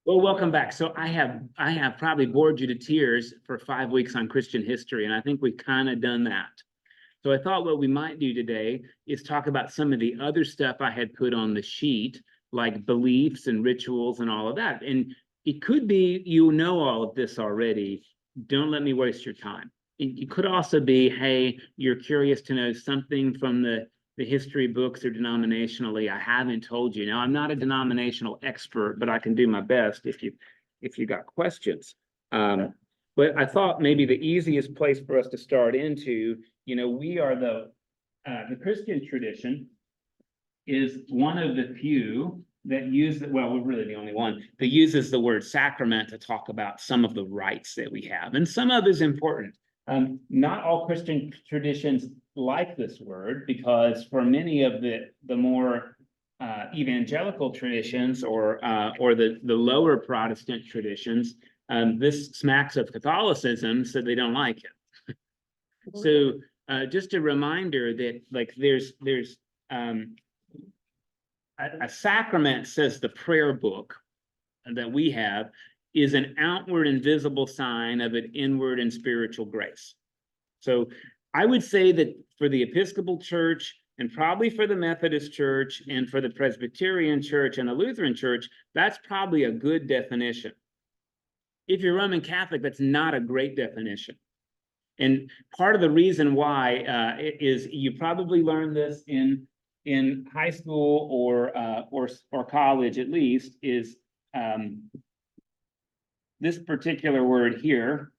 Well, welcome back. So I have probably bored you to tears for 5 weeks on Christian history, and I think we've kind of done that. So I thought what we might do today is talk about some of the other stuff I had put on the sheet, like beliefs and rituals and all of that. And it could be you know all of this already. Don't let me waste your time. It could also be, hey, you're curious to know something from the history books or denominationally I haven't told you. Now, I'm not a denominational expert, but I can do my best if you got questions. But I thought maybe the easiest place for us to start into, we are the Christian tradition is one of the few that use, well, we're really the only one that uses the word sacrament to talk about some of the rites that we have. And some of it is important. Not all Christian traditions like this word, because for many of the more evangelical traditions or the lower Protestant traditions, this smacks of Catholicism, so they don't like it. So just a reminder that there's a sacrament, says the prayer book that we have, is an outward and visible sign of an inward and spiritual grace. So I would say that for the Episcopal Church, and probably for the Methodist Church, and for the Presbyterian Church and the Lutheran Church, that's probably a good definition. If you're Roman Catholic, that's not a great definition. And part of the reason why is you probably learned this in high school or college at least, is this particular word here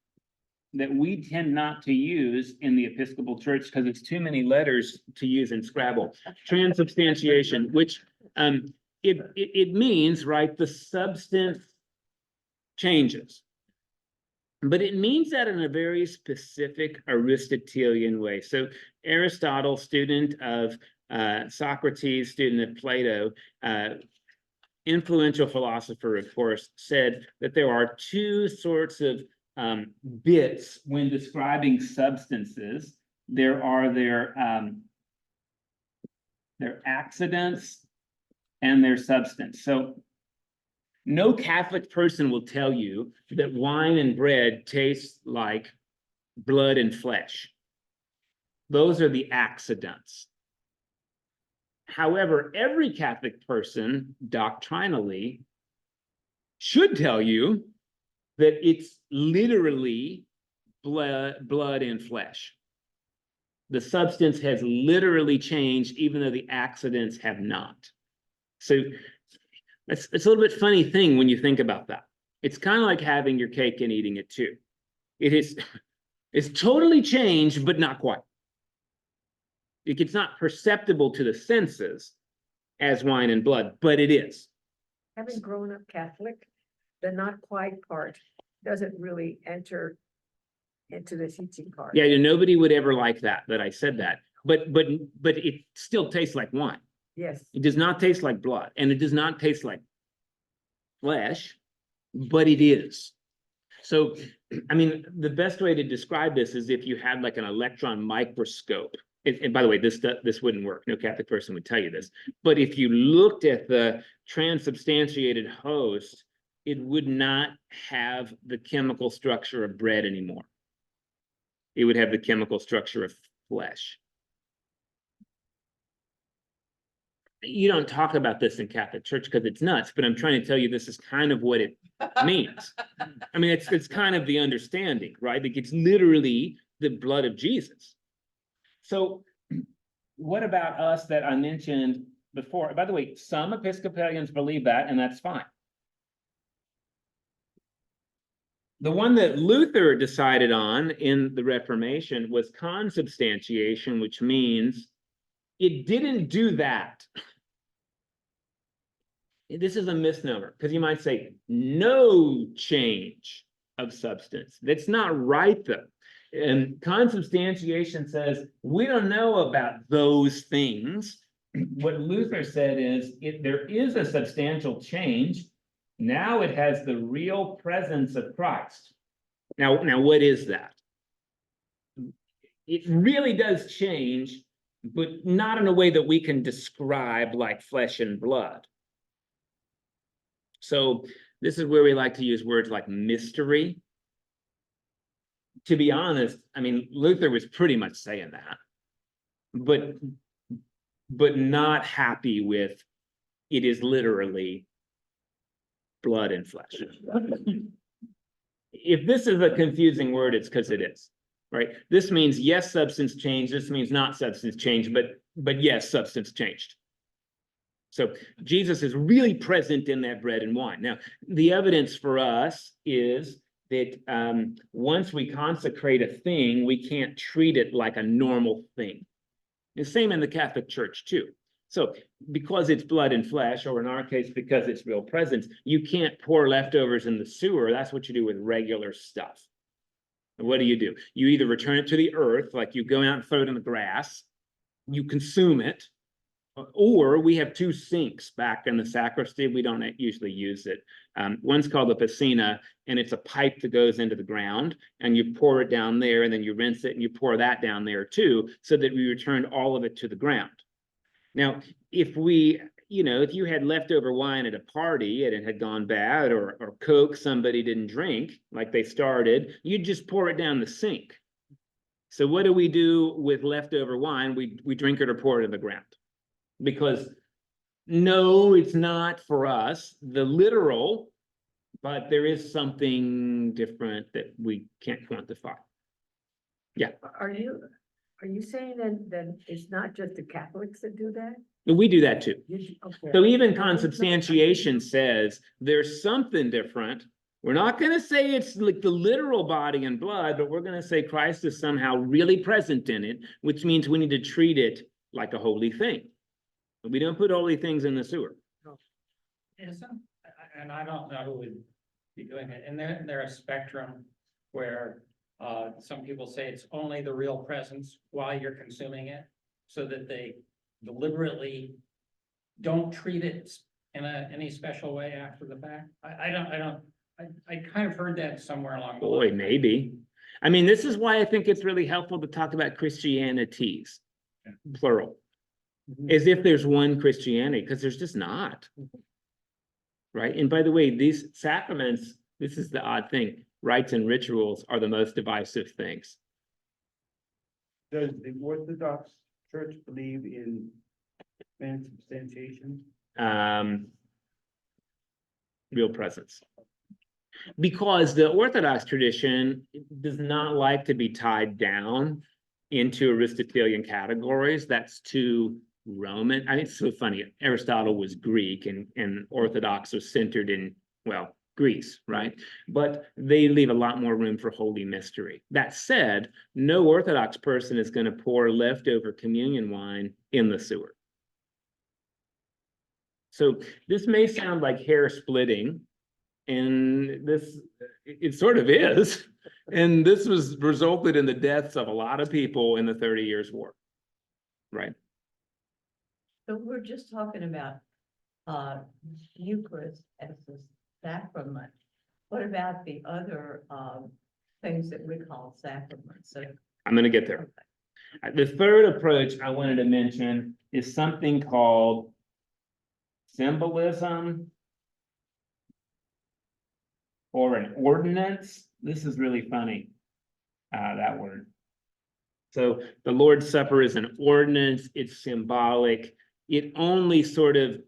that we tend not to use in the Episcopal Church because it's too many letters to use in Scrabble. Transubstantiation, which it means, right, the substance changes. But it means that in a very specific Aristotelian way. So Aristotle, student of Socrates, student of Plato, influential philosopher, of course, said that there are two sorts of bits when describing substances. There are their accidents and their substance. So no Catholic person will tell you that wine and bread taste like blood and flesh. Those are the accidents. However, every Catholic person doctrinally should tell you that it's literally blood and flesh. The substance has literally changed, even though the accidents have not. So it's a little bit funny thing when you think about that. It's kind of like having your cake and eating it too. It's totally changed, but not quite. It's not perceptible to the senses as wine and blood, but it is. Having grown up Catholic, the not quite part doesn't really enter into the teaching part. Yeah, nobody would ever like that I said that. But it still tastes like wine. Yes. It does not taste like blood, and it does not taste like flesh, but it is. So, I mean, the best way to describe this is if you had like an electron microscope. And by the way, this wouldn't work. No Catholic person would tell you this. But if you looked at the transubstantiated host, it would not have the chemical structure of bread anymore. It would have the chemical structure of flesh. You don't talk about this in Catholic Church because it's nuts, but I'm trying to tell you this is kind of what it means. I mean, it's kind of the understanding, right? Like it's literally the blood of Jesus. So what about us that I mentioned before? By the way, some Episcopalians believe that, and that's fine. The one that Luther decided on in the Reformation was consubstantiation, which means it didn't do that. This is a misnomer, because you might say no change of substance. That's not right, though. And consubstantiation says we don't know about those things. What Luther said is if there is a substantial change, now it has the real presence of Christ. Now what is that? It really does change, but not in a way that we can describe like flesh and blood. So This is where we like to use words like mystery. To be honest, I mean, Luther was pretty much saying that, but not happy with it is literally blood and flesh. If this is a confusing word, it's because it is, right? This means yes, substance changed. This means not substance changed, but yes, substance changed. So Jesus is really present in that bread and wine. Now, the evidence for us is that once we consecrate a thing, we can't treat it like a normal thing. The same in the Catholic Church too. So because it's blood and flesh, or in our case, because it's real presence, you can't pour leftovers in the sewer. That's what you do with regular stuff. And what do? You either return it to the earth, like you go out and throw it in the grass, you consume it, or we have two sinks back in the sacristy. We don't usually use it. One's called a piscina, and it's a pipe that goes into the ground, and you pour it down there, and then you rinse it, and you pour that down there too, so that we return all of it to the ground. Now, if you had leftover wine at a party and it had gone bad, or Coke somebody didn't drink, like they started, you'd just pour it down the sink. So what do we do with leftover wine? We drink it or pour it in the ground. Because no, it's not for us, the literal, but there is something different that we can't quantify. Yeah. Are you saying that it's not just the Catholics that do that? We do that too. Okay. So even consubstantiation says there's something different. We're not going to say it's like the literal body and blood, but we're going to say Christ is somehow really present in it, which means we need to treat it like a holy thing. We don't put holy things in the sewer. And I don't know who would be doing it. And there a spectrum where some people say it's only the real presence while you're consuming it, so that they deliberately don't treat it in any special way after the fact. I kind of heard that somewhere along the line. Boy, maybe. I mean, this is why I think it's really helpful to talk about Christianities, plural. As if there's one Christianity, because there's just not. Right? And by the way, these sacraments, this is the odd thing, rites and rituals are the most divisive things. Does the Orthodox Church believe in transubstantiation? Real presence. Because the Orthodox tradition does not like to be tied down into Aristotelian categories. That's too Roman. I mean, it's so funny. Aristotle was Greek, and Orthodox was centered in, well, Greece, right? But they leave a lot more room for holy mystery. That said, no Orthodox person is going to pour leftover communion wine in the sewer. So this may sound like hair splitting, and it sort of is. And this resulted in the deaths of a lot of people in the 30 Years' War, right? So we're just talking about Eucharist as a sacrament. What about the other things that we call sacraments? So, I'm going to get there. The third approach I wanted to mention is something called symbolism or an ordinance. This is really funny, that word. So the Lord's Supper is an ordinance. It's symbolic. It only sort of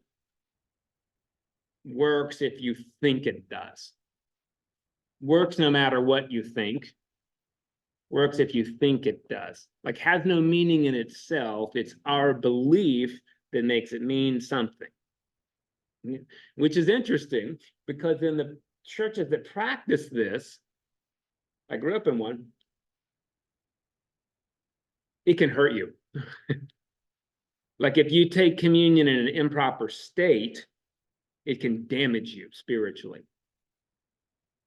works if you think it does. Works no matter what you think. Works if you think it does. Like, has no meaning in itself. It's our belief that makes it mean something. Which is interesting, because in the churches that practice this, I grew up in one, it can hurt you. Like, if you take communion in an improper state, it can damage you spiritually.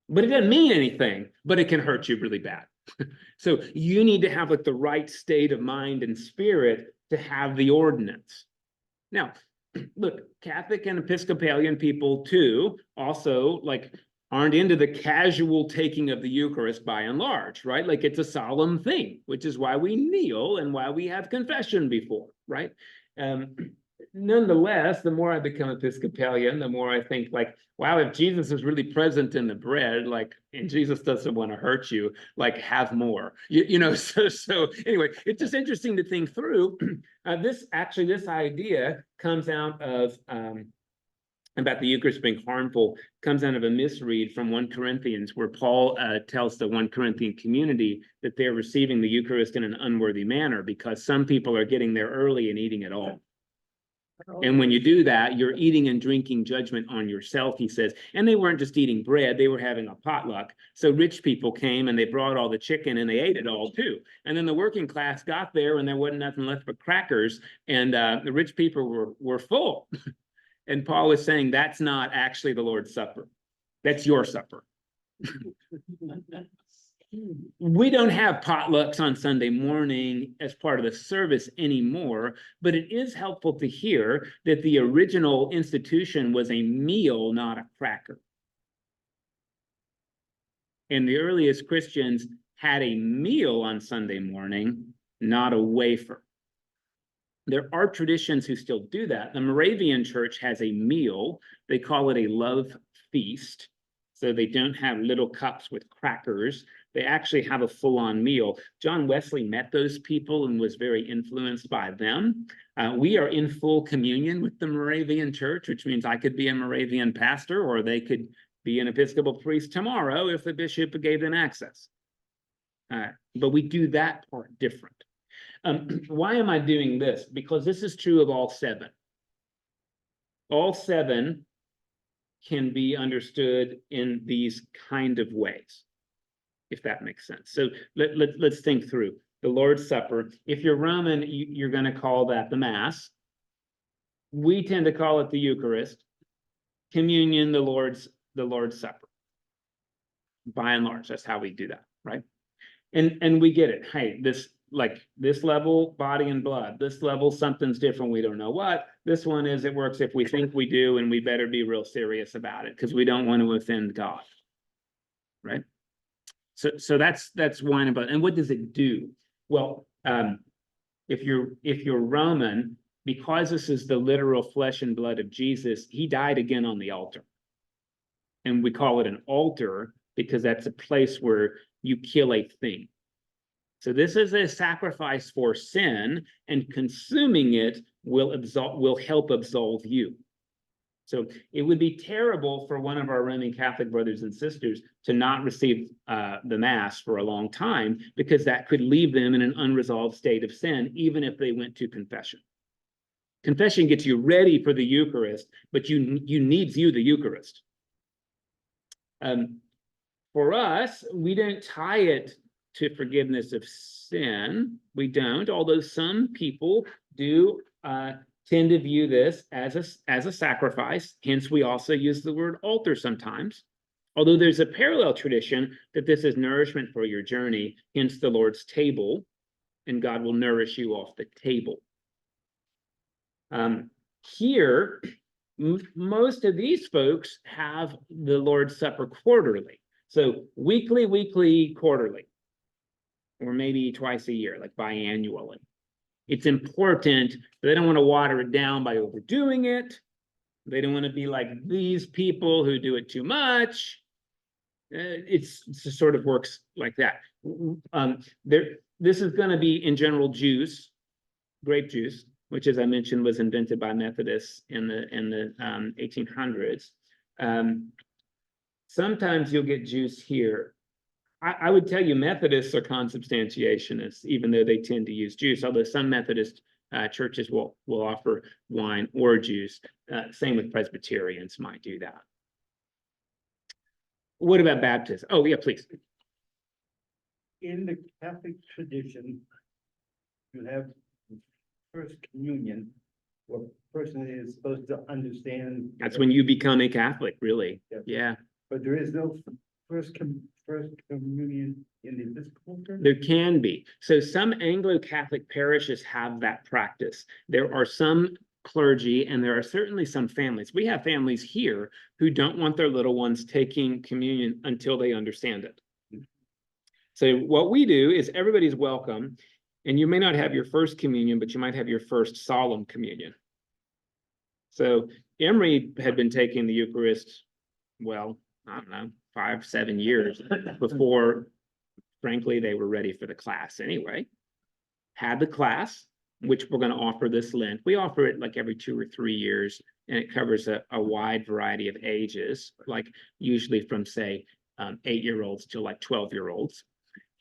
But it doesn't mean anything, but it can hurt you really bad. So you need to have like the right state of mind and spirit to have the ordinance. Now, look, Catholic and Episcopalian people too also like aren't into the casual taking of the Eucharist by and large, right? Like, it's a solemn thing, which is why we kneel and why we have confession before, right? nonetheless, the more I become Episcopalian, the more I think like, wow, if Jesus is really present in the bread, like, and Jesus doesn't want to hurt you, like have more, so anyway, it's just interesting to think through. This idea comes out of, about the Eucharist being harmful, comes out of a misread from 1 Corinthians, where Paul tells the 1 Corinthian community that they're receiving the Eucharist in an unworthy manner because some people are getting there early and eating it all. And when you do that, you're eating and drinking judgment on yourself, he says. And they weren't just eating bread, they were having a potluck. So rich people came and they brought all the chicken and they ate it all too. And then the working class got there and there wasn't nothing left but crackers. And the rich people were full. And Paul is saying that's not actually the Lord's Supper. That's your supper. We don't have potlucks on Sunday morning as part of the service anymore, but it is helpful to hear that the original institution was a meal, not a cracker. And the earliest Christians had a meal on Sunday morning, not a wafer. There are traditions who still do that. The Moravian Church has a meal. They call it a love feast. So they don't have little cups with crackers. They actually have a full-on meal. John Wesley met those people and was very influenced by them. We are in full communion with the Moravian Church, which means I could be a Moravian pastor or they could be an Episcopal priest tomorrow if the bishop gave them access. But we do that part different. Why am I doing this? Because this is true of all 7. All 7 can be understood in these kind of ways, if that makes sense. So let's think through the Lord's Supper. If you're Roman, you're going to call that the Mass. We tend to call it the Eucharist. Communion, the Lord's Supper. By and large, that's how we do that, right? And we get it. Hey, this level, body and blood. This level, something's different. We don't know what. This one is, it works if we think we do, and we better be real serious about it because we don't want to offend God, right? So that's wine and blood. And what does it do? Well, if you're Roman, because this is the literal flesh and blood of Jesus, he died again on the altar. And we call it an altar because that's a place where you kill a thing. So this is a sacrifice for sin, and consuming it will help absolve you. So it would be terrible for one of our Roman Catholic brothers and sisters to not receive the Mass for a long time, because that could leave them in an unresolved state of sin, even if they went to confession. Confession gets you ready for the Eucharist, but you needs the Eucharist. For us, we don't tie it to forgiveness of sin. We don't, although some people do tend to view this as a sacrifice. Hence, we also use the word altar sometimes. Although there's a parallel tradition that this is nourishment for your journey, hence the Lord's table, and God will nourish you off the table. Here, most of these folks have the Lord's Supper quarterly. So weekly, quarterly, or maybe twice a year, like biannually. It's important. They don't want to water it down by overdoing it. They don't want to be like these people who do it too much. It sort of works like that. This is going to be, in general, juice, grape juice, which, as I mentioned, was invented by Methodists in the 1800s. Sometimes you'll get juice here. I would tell you Methodists are consubstantiationists, even though they tend to use juice, although some Methodist churches will offer wine or juice. Same with Presbyterians might do that. What about baptism? Oh, yeah, please. In the Catholic tradition, you have First Communion, where a person is supposed to understand. That's when you become a Catholic, really. Yeah. Yeah. But there is no First Communion in the Episcopal Church? There can be. So some Anglo-Catholic parishes have that practice. There are some clergy, and there are certainly some families. We have families here who don't want their little ones taking communion until they understand it. So what we do is everybody's welcome, and you may not have your first communion, but you might have your first solemn communion. So Emory had been taking the Eucharist, well, I don't know, 5, 7 years before, frankly, they were ready for the class anyway. Had the class, which we're going to offer this Lent. We offer it like every 2 or 3 years, and it covers a wide variety of ages, like usually from, say, 8-year-olds to like 12-year-olds.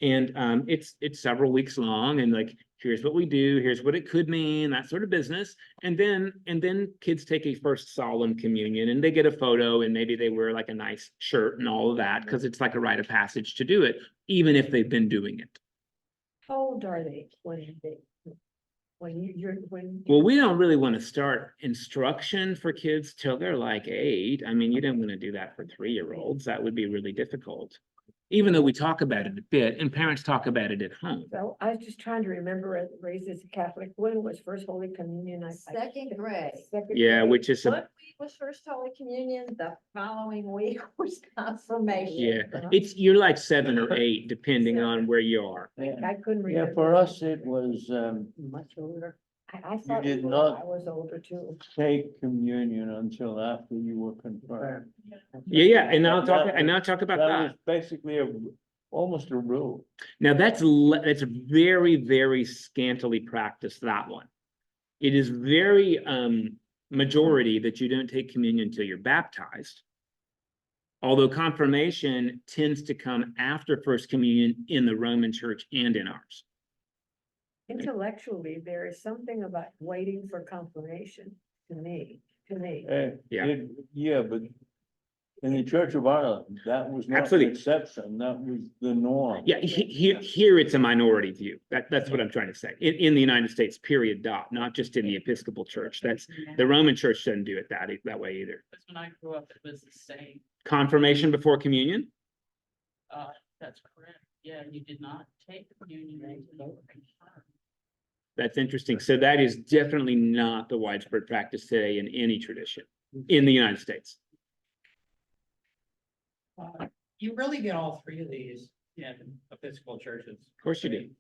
And it's several weeks long, and like, here's what we do, here's what it could mean, that sort of business. And then kids take a first solemn communion, and they get a photo, and maybe they wear like a nice shirt and all of that, because it's like a rite of passage to do it, even if they've been doing it. How old are they when Well, we don't really want to start instruction for kids till they're like 8. I mean, you don't want to do that for 3-year-olds. That would be really difficult. Even though we talk about it a bit, and parents talk about it at home. So I was just trying to remember, as raised as a Catholic, when was First Holy Communion? Second grade. Second Yeah, grade. which is, One week was First Holy Communion, the following week was confirmation. yeah, you're like 7 or 8, depending on where you are. I couldn't Yeah, remember. for us, it was, Much older. I thought did it was- not- I was older too. take communion until after you were confirmed. Yeah, and I'll talk about That that. was basically almost a rule. Now, that's very, very scantily practiced, that one. It is very majority that you don't take communion until you're baptized. Although confirmation tends to come after First Communion in the Roman Church and in ours. Intellectually, there is something about waiting for confirmation to me. Yeah. Yeah, but in the Church of Ireland, that was not the Absolutely. exception, that was the norm. Yeah, here it's a minority view. That's what I'm trying to say. In the United States, period, not just in the Episcopal Church. That's, the Roman Church doesn't do it that way either. Because when I grew up, it was the same. Confirmation before communion? That's correct. Yeah, you did not take communion until you were confirmed. That's interesting. So that is definitely not the widespread practice today in any tradition in the United States. You really get all 3 of these in Episcopal churches. Of course you do.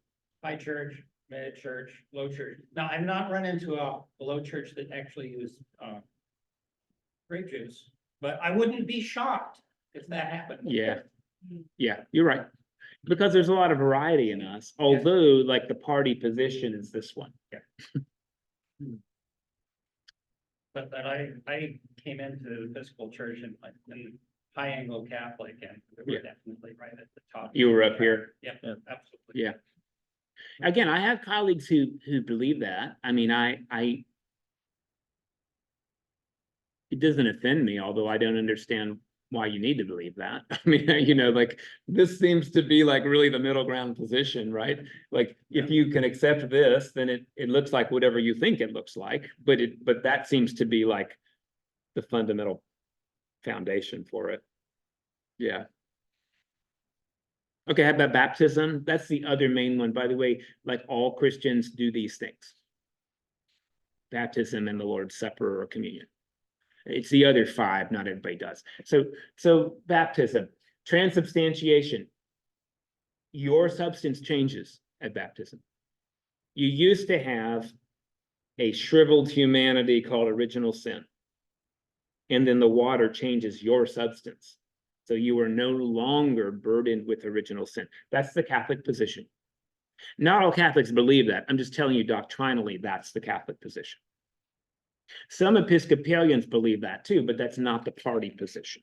High church, mid church, low church. Now, I've not run into a low church that actually used grape juice, but I wouldn't be shocked if that happened. Yeah, you're right. Because there's a lot of variety in us, although like the party position is this one. But I came into the Episcopal church and high Anglo Catholic, and we Yeah. were definitely right at the top. You were up here. Yeah, Yeah. absolutely. Yeah. Again, I have colleagues who believe that. I mean, it doesn't offend me, although I don't understand why you need to believe that. I mean, like, this seems to be like really the middle ground position, right? Like, if you can accept this, then it looks like whatever you think it looks like, but that seems to be like the fundamental foundation for it. Yeah. Okay, how about baptism? That's the other main one. By the way, like all Christians do these things. Baptism and the Lord's Supper or communion. It's the other 5, not everybody does. So baptism, transubstantiation. Your substance changes at baptism. You used to have a shriveled humanity called original sin. And then the water changes your substance. So you are no longer burdened with original sin. That's the Catholic position. Not all Catholics believe that. I'm just telling you doctrinally, that's the Catholic position. Some Episcopalians believe that too, but that's not the party position.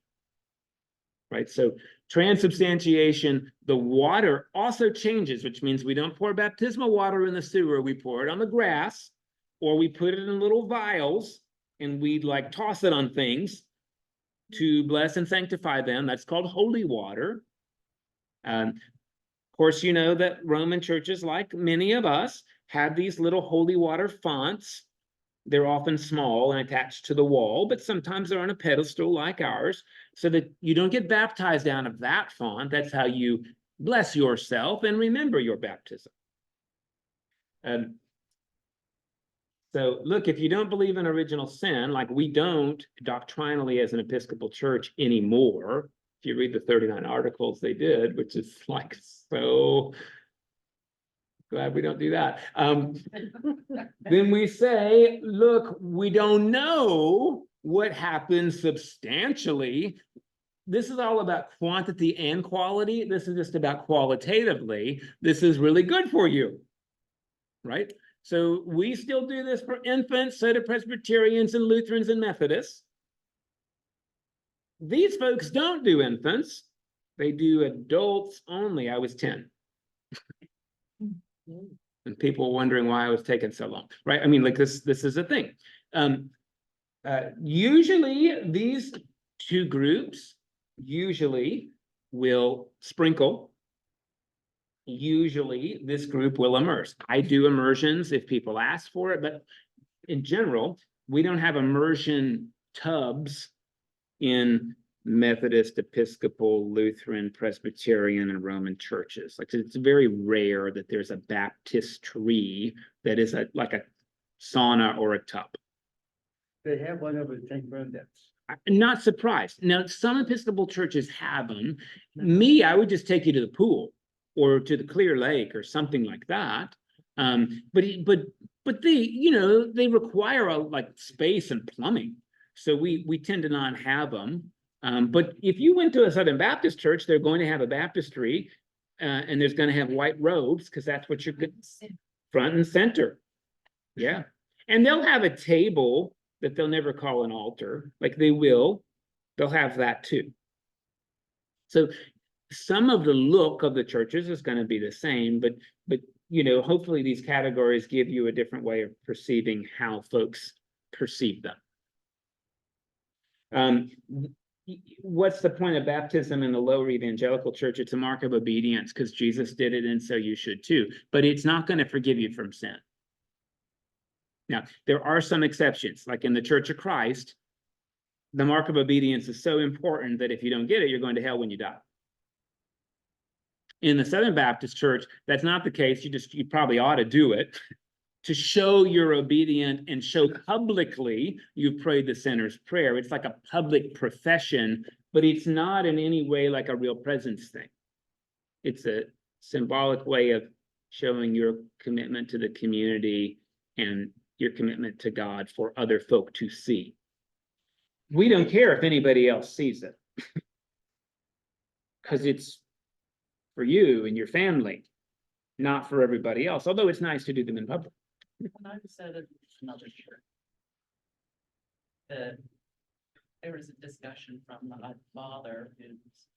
Right? So transubstantiation, the water also changes, which means we don't pour baptismal water in the sewer. We pour it on the grass, or we put it in little vials and we like toss it on things to bless and sanctify them. That's called holy water. Of course, you know that Roman churches, like many of us, have these little holy water fonts. They're often small and attached to the wall, but sometimes they're on a pedestal like ours, so that you don't get baptized out of that font. That's how you bless yourself and remember your baptism. So look, if you don't believe in original sin, like we don't doctrinally as an Episcopal church anymore, if you read the 39 articles they did, which is like so Glad we don't do that. Then we say, look, we don't know what happens substantially. This is all about quantity and quality. This is just about qualitatively. This is really good for you, right? So we still do this for infants, so do Presbyterians and Lutherans and Methodists. These folks don't do infants. They do adults only. I was 10. And people wondering why I was taking so long, right? I mean, like this is a thing. Usually these two groups usually will sprinkle. Usually this group will immerse. I do immersions if people ask for it, but in general, we don't have immersion tubs in Methodist, Episcopal, Lutheran, Presbyterian, and Roman churches. Like it's very rare that there's a baptistry that is like a sauna or a tub. They have one over at St. Bernadette's. I'm not surprised. Now, some Episcopal churches have them. Me, I would just take you to the pool or to the Clear Lake or something like that. But they require like space and plumbing. So we tend to not have them. But if you went to a Southern Baptist church, they're going to have a baptistry, and there's going to have white robes because that's what you're good front and center. Yeah. And they'll have a table that they'll never call an altar. Like they'll have that too. So some of the look of the churches is going to be the same, but hopefully these categories give you a different way of perceiving how folks perceive them. What's the point of baptism in the lower evangelical church? It's a mark of obedience because Jesus did it, and so you should too. But it's not going to forgive you from sin. Now, there are some exceptions, like in the Church of Christ, the mark of obedience is so important that if you don't get it, you're going to hell when you die. In the Southern Baptist Church, that's not the case. You probably ought to do it to show you're obedient and show publicly you've prayed the sinner's prayer. It's like a public profession, but it's not in any way like a real presence thing. It's a symbolic way of showing your commitment to the community and your commitment to God for other folk to see. We don't care if anybody else sees it because it's for you and your family, not for everybody else, although it's nice to do them in public. When I was at another church, there was a discussion from my father whose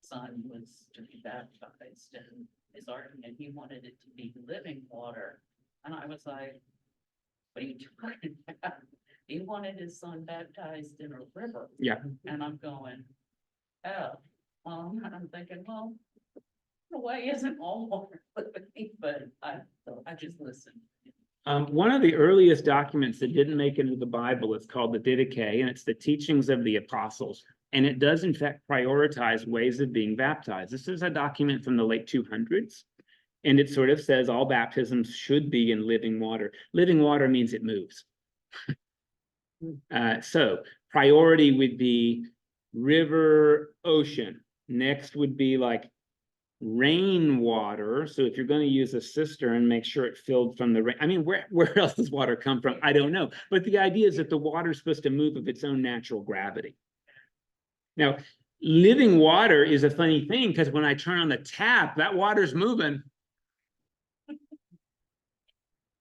son was to be baptized, and his argument, he wanted it to be living water. And I was like, what are you talking about? He wanted his son baptized in a river. Yeah. And I'm going, oh, and I'm thinking, well, in a way, isn't all water living? But I just listened. One of the earliest documents that didn't make it into the Bible is called the Didache, and it's the teachings of the apostles. And it does, in fact, prioritize ways of being baptized. This is a document from the late 200s. And it sort of says all baptisms should be in living water. Living water means it moves. So priority would be river, ocean. Next would be like rainwater. So if you're going to use a cistern, make sure it filled from the rain. I mean, where else does water come from? I don't know. But the idea is that the water is supposed to move of its own natural gravity. Now, living water is a funny thing because when I turn on the tap, that water's moving.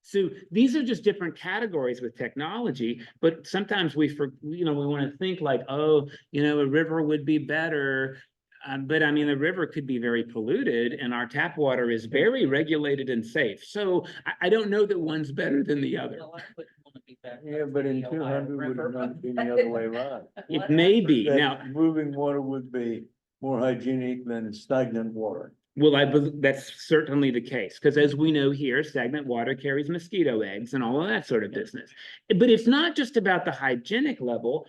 So these are just different categories with technology, but sometimes we want to think like, oh, a river would be better. But I mean, the river could be very polluted and our tap water is very regulated and safe. So I don't know that one's better than the other. Well, I wouldn't want to be baptized Yeah, but in the Ohio 200 would River. not be the other way around. It may be. That Now, moving water would be more hygienic than stagnant water. well, I believe that's certainly the case, because as we know here, stagnant water carries mosquito eggs and all of that sort of business. But it's not just about the hygienic level.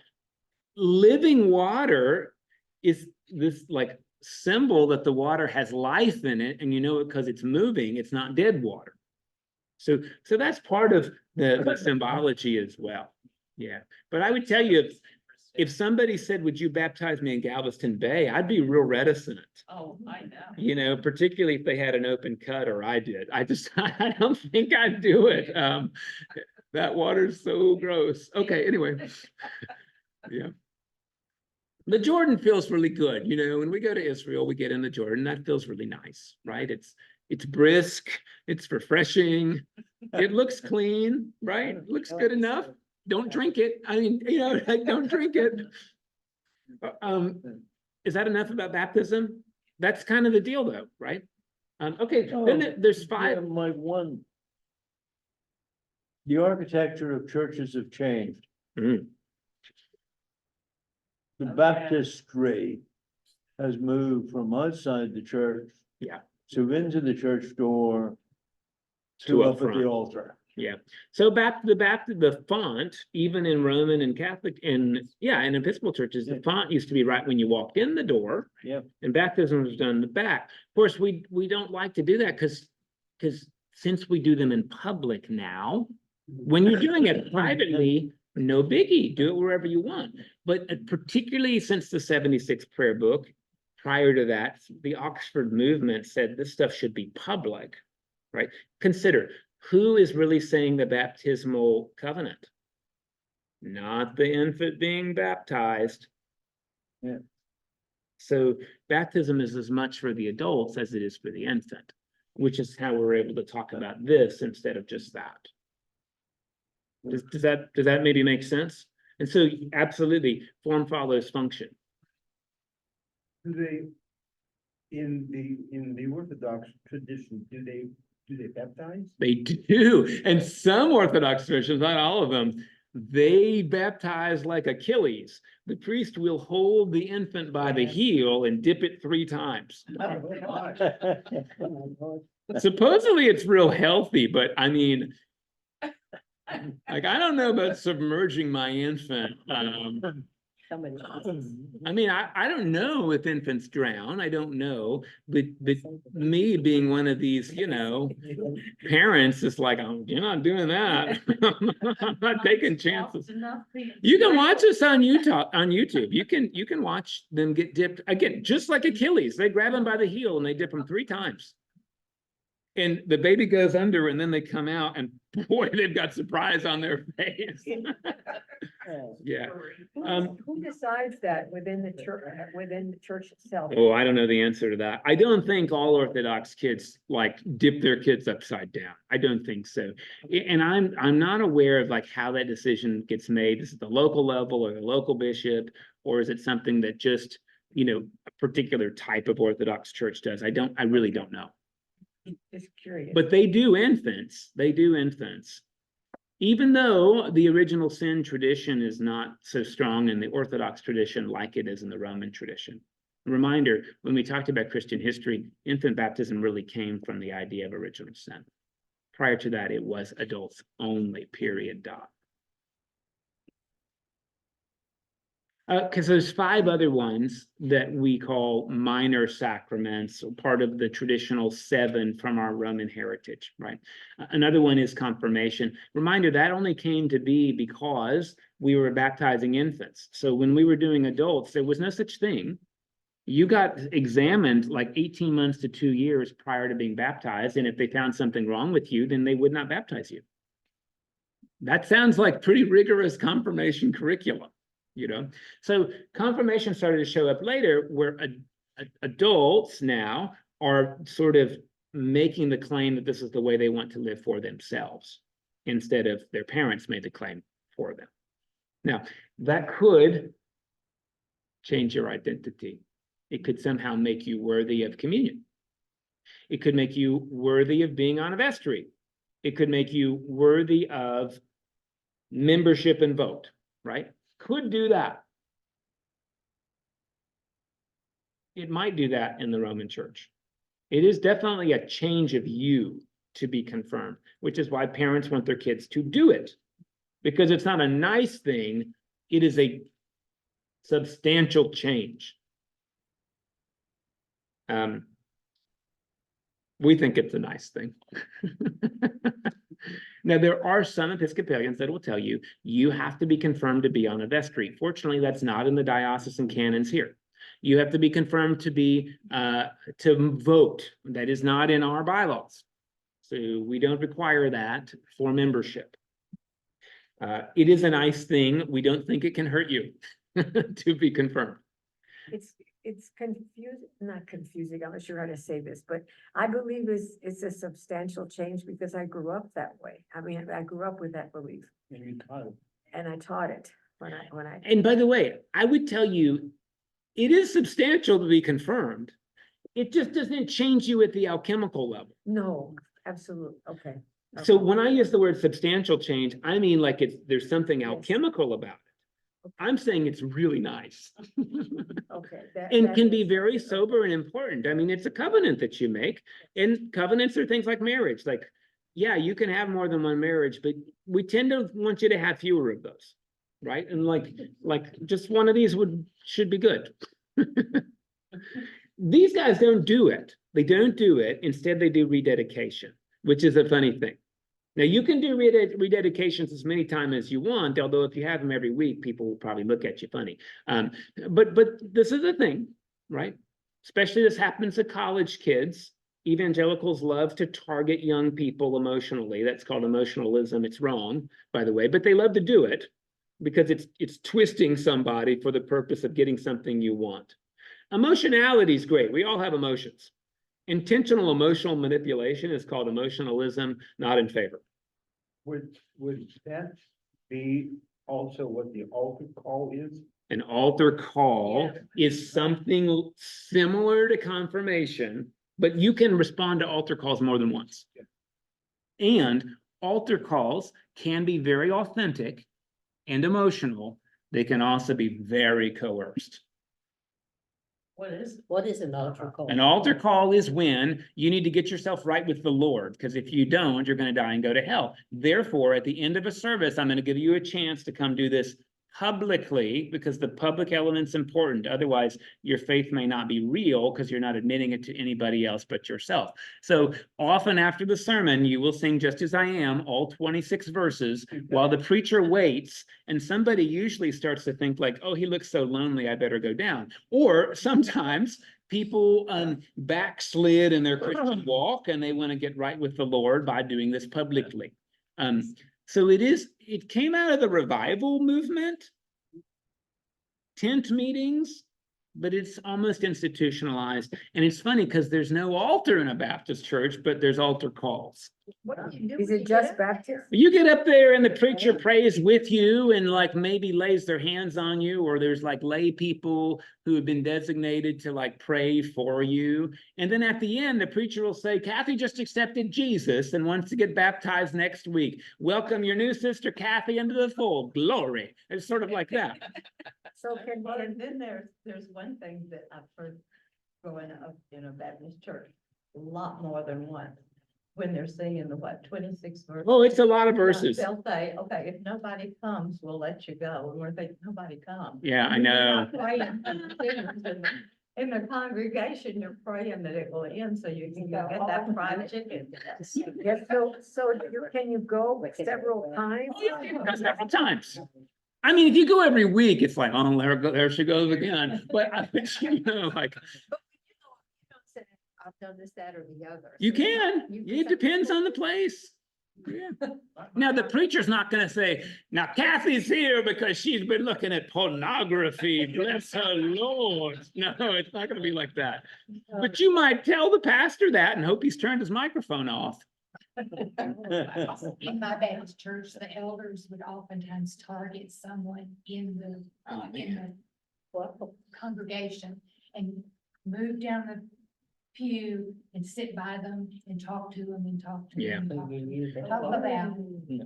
Living water is this like symbol that the water has life in it, and you know it because it's moving, it's not dead water. So that's part of the symbology as well. Yeah, but I would tell you, if somebody said, would you baptize me in Galveston Bay? I'd be real reticent. Oh, I know. You know, particularly if they had an open cut or I did. I just, I don't think I'd do it. That water's so gross. Okay, anyway. Yeah. The Jordan feels really good. You know, when we go to Israel, we get in the Jordan. That feels really nice, right? It's brisk, it's refreshing, it looks clean, right? Looks good enough. Don't drink it. I mean, you know, like, don't drink it. Is that enough about baptism? That's kind of the deal though, right? Okay, then there's Yeah, 5. my one. The architecture of churches have changed. Mhm. The Okay. baptistry has moved from outside the church. Yeah. To into the church door. To To up up at front. the altar. Yeah, so the font, even in Roman and Catholic and in Episcopal churches, the font used to be right when you walked in the door. Yep. And baptism was done in the back. Of course, we don't like to do that because since we do them in public now, when you're doing it privately, no biggie, do it wherever you want. But particularly since the 76 prayer book, prior to that, the Oxford movement said this stuff should be public, right? Consider, who is really saying the baptismal covenant? Not the infant being baptized. Yeah. So baptism is as much for the adults as it is for the infant, which is how we're able to talk about this instead of just that. Does that maybe make sense? And so absolutely, form follows function. Do they, in the Orthodox tradition, do they baptize? They do, and some Orthodox Christians, not all of them, they baptize like Achilles. The priest will hold the infant by the heel and dip it 3 times. Supposedly it's real healthy, but I mean, like, I don't know about submerging my infant. I mean, I don't know if infants drown. I don't know, but me being one of these, you know, parents is like, oh, you're not doing that. I'm not taking chances. You can watch this on YouTube. You can watch them get dipped again, just like Achilles. They grab him by the heel and they dip him 3 times. And the baby goes under and then they come out and boy, they've got surprise on their face. Yeah. Who decides that within the church itself? Oh, I don't know the answer to that. I don't think all Orthodox kids like dip their kids upside down. I don't think so. And I'm not aware of like how that decision gets made. Is it the local level or the local bishop, or is it something that just, you know, a particular type of Orthodox church does? I really don't know. Just curious. But they do infants. They do infants. Even though the original sin tradition is not so strong in the Orthodox tradition like it is in the Roman tradition. Reminder, when we talked about Christian history, infant baptism really came from the idea of original sin. Prior to that, it was adults only, period, dot. Because there's 5 other ones that we call minor sacraments, or part of the traditional 7 from our Roman heritage, right? Another one is confirmation. Reminder, that only came to be because we were baptizing infants. So when we were doing adults, there was no such thing. You got examined like 18 months to 2 years prior to being baptized, and if they found something wrong with you, then they would not baptize you. That sounds like pretty rigorous confirmation curriculum. You know, so confirmation started to show up later, where adults now are sort of making the claim that this is the way they want to live for themselves, instead of their parents made the claim for them. Now, that could change your identity. It could somehow make you worthy of communion. It could make you worthy of being on a vestry. It could make you worthy of membership and vote, right? Could do that. It might do that in the Roman Church. It is definitely a change of you to be confirmed, which is why parents want their kids to do it. Because it's not a nice thing, it is a substantial change. We think it's a nice thing. Now, there are some Episcopalians that will tell you, you have to be confirmed to be on a vestry. Fortunately, that's not in the diocesan canons here. You have to be confirmed to be, to vote. That is not in our bylaws. So we don't require that for membership. It is a nice thing. We don't think it can hurt you to be confirmed. It's confusing, not confusing, I'm not sure how to say this, but I believe it's a substantial change because I grew up that way. I mean, I grew up with that belief And you taught it. and I taught it when I. And by the way, I would tell you, it is substantial to be confirmed. It just doesn't change you at the alchemical level. No, absolutely, okay. So Okay. when I use the word substantial change, I mean like there's something Yes. alchemical about it. I'm saying it's really nice. Okay. And that can be makes very sense. sober and important. I mean, it's a covenant that you make, and covenants are things like marriage. Like, yeah, you can have more than one marriage, but we tend to want you to have fewer of those, right? And like just one of these should be good. These guys don't do it. They don't do it. Instead, they do rededication, which is a funny thing. Now, you can do rededications as many times as you want, although if you have them every week, people will probably look at you funny. But this is a thing, right? Especially this happens to college kids. Evangelicals love to target young people emotionally. That's called emotionalism. It's wrong, by the way, but they love to do it because it's twisting somebody for the purpose of getting something you want. Emotionality is great. We all have emotions. Intentional emotional manipulation is called emotionalism, not in favor. Would that be also what the altar call is? An altar call is something similar to confirmation, but you can respond to altar calls more than once. And altar calls can be very authentic and emotional. They can also be very coerced. What is an altar call? An altar call is when you need to get yourself right with the Lord, because if you don't, you're going to die and go to hell. Therefore, at the end of a service, I'm going to give you a chance to come do this publicly, because the public element's important. Otherwise, your faith may not be real because you're not admitting it to anybody else but yourself. So often after the sermon, you will sing Just As I Am, all 26 verses, while the preacher waits, and somebody usually starts to think like, oh, he looks so lonely, I better go down. Or sometimes people backslid in their Christian walk and they want to get right with the Lord by doing this publicly. So it came out of the revival movement, tent meetings, but it's almost institutionalized. And it's funny because there's no altar in a Baptist church, but there's altar calls. What do you do? Is when it you just get up? Baptist? You get up there and the preacher prays with you and like maybe lays their hands on you, or there's like lay people who have been designated to like pray for you. And then at the end, the preacher will say, Kathy just accepted Jesus and wants to get baptized next week. Welcome your new sister, Kathy, into the fold. Glory. It's sort of like that. So Well, and then there's one thing that I've heard growing up in a Baptist church, a lot more than once. When they're singing the 26 verses. Oh, it's a lot of verses. They'll say, okay, if nobody comes, we'll let you go. And we're thinking, nobody comes. Yeah, I You're know. not praying for the sinners in the congregation, you're praying that it will end so you can go get that fried chicken. yes, so can you go several times? Oh, yeah, you can go several times. I mean, if you go every week, it's like, oh, there she goes again. But you know, like, I've done this, that, or the other. you can. It depends on the place. Yeah. Now, the preacher's not gonna say, now Kathy's here because she's been looking at pornography, bless her Lord. No, it's not gonna be like that. But you might tell the pastor that and hope he's turned his microphone off. In my Baptist church, the elders would oftentimes target someone in the congregation and move down the pew and sit by them and talk to them and talk to them. Talk about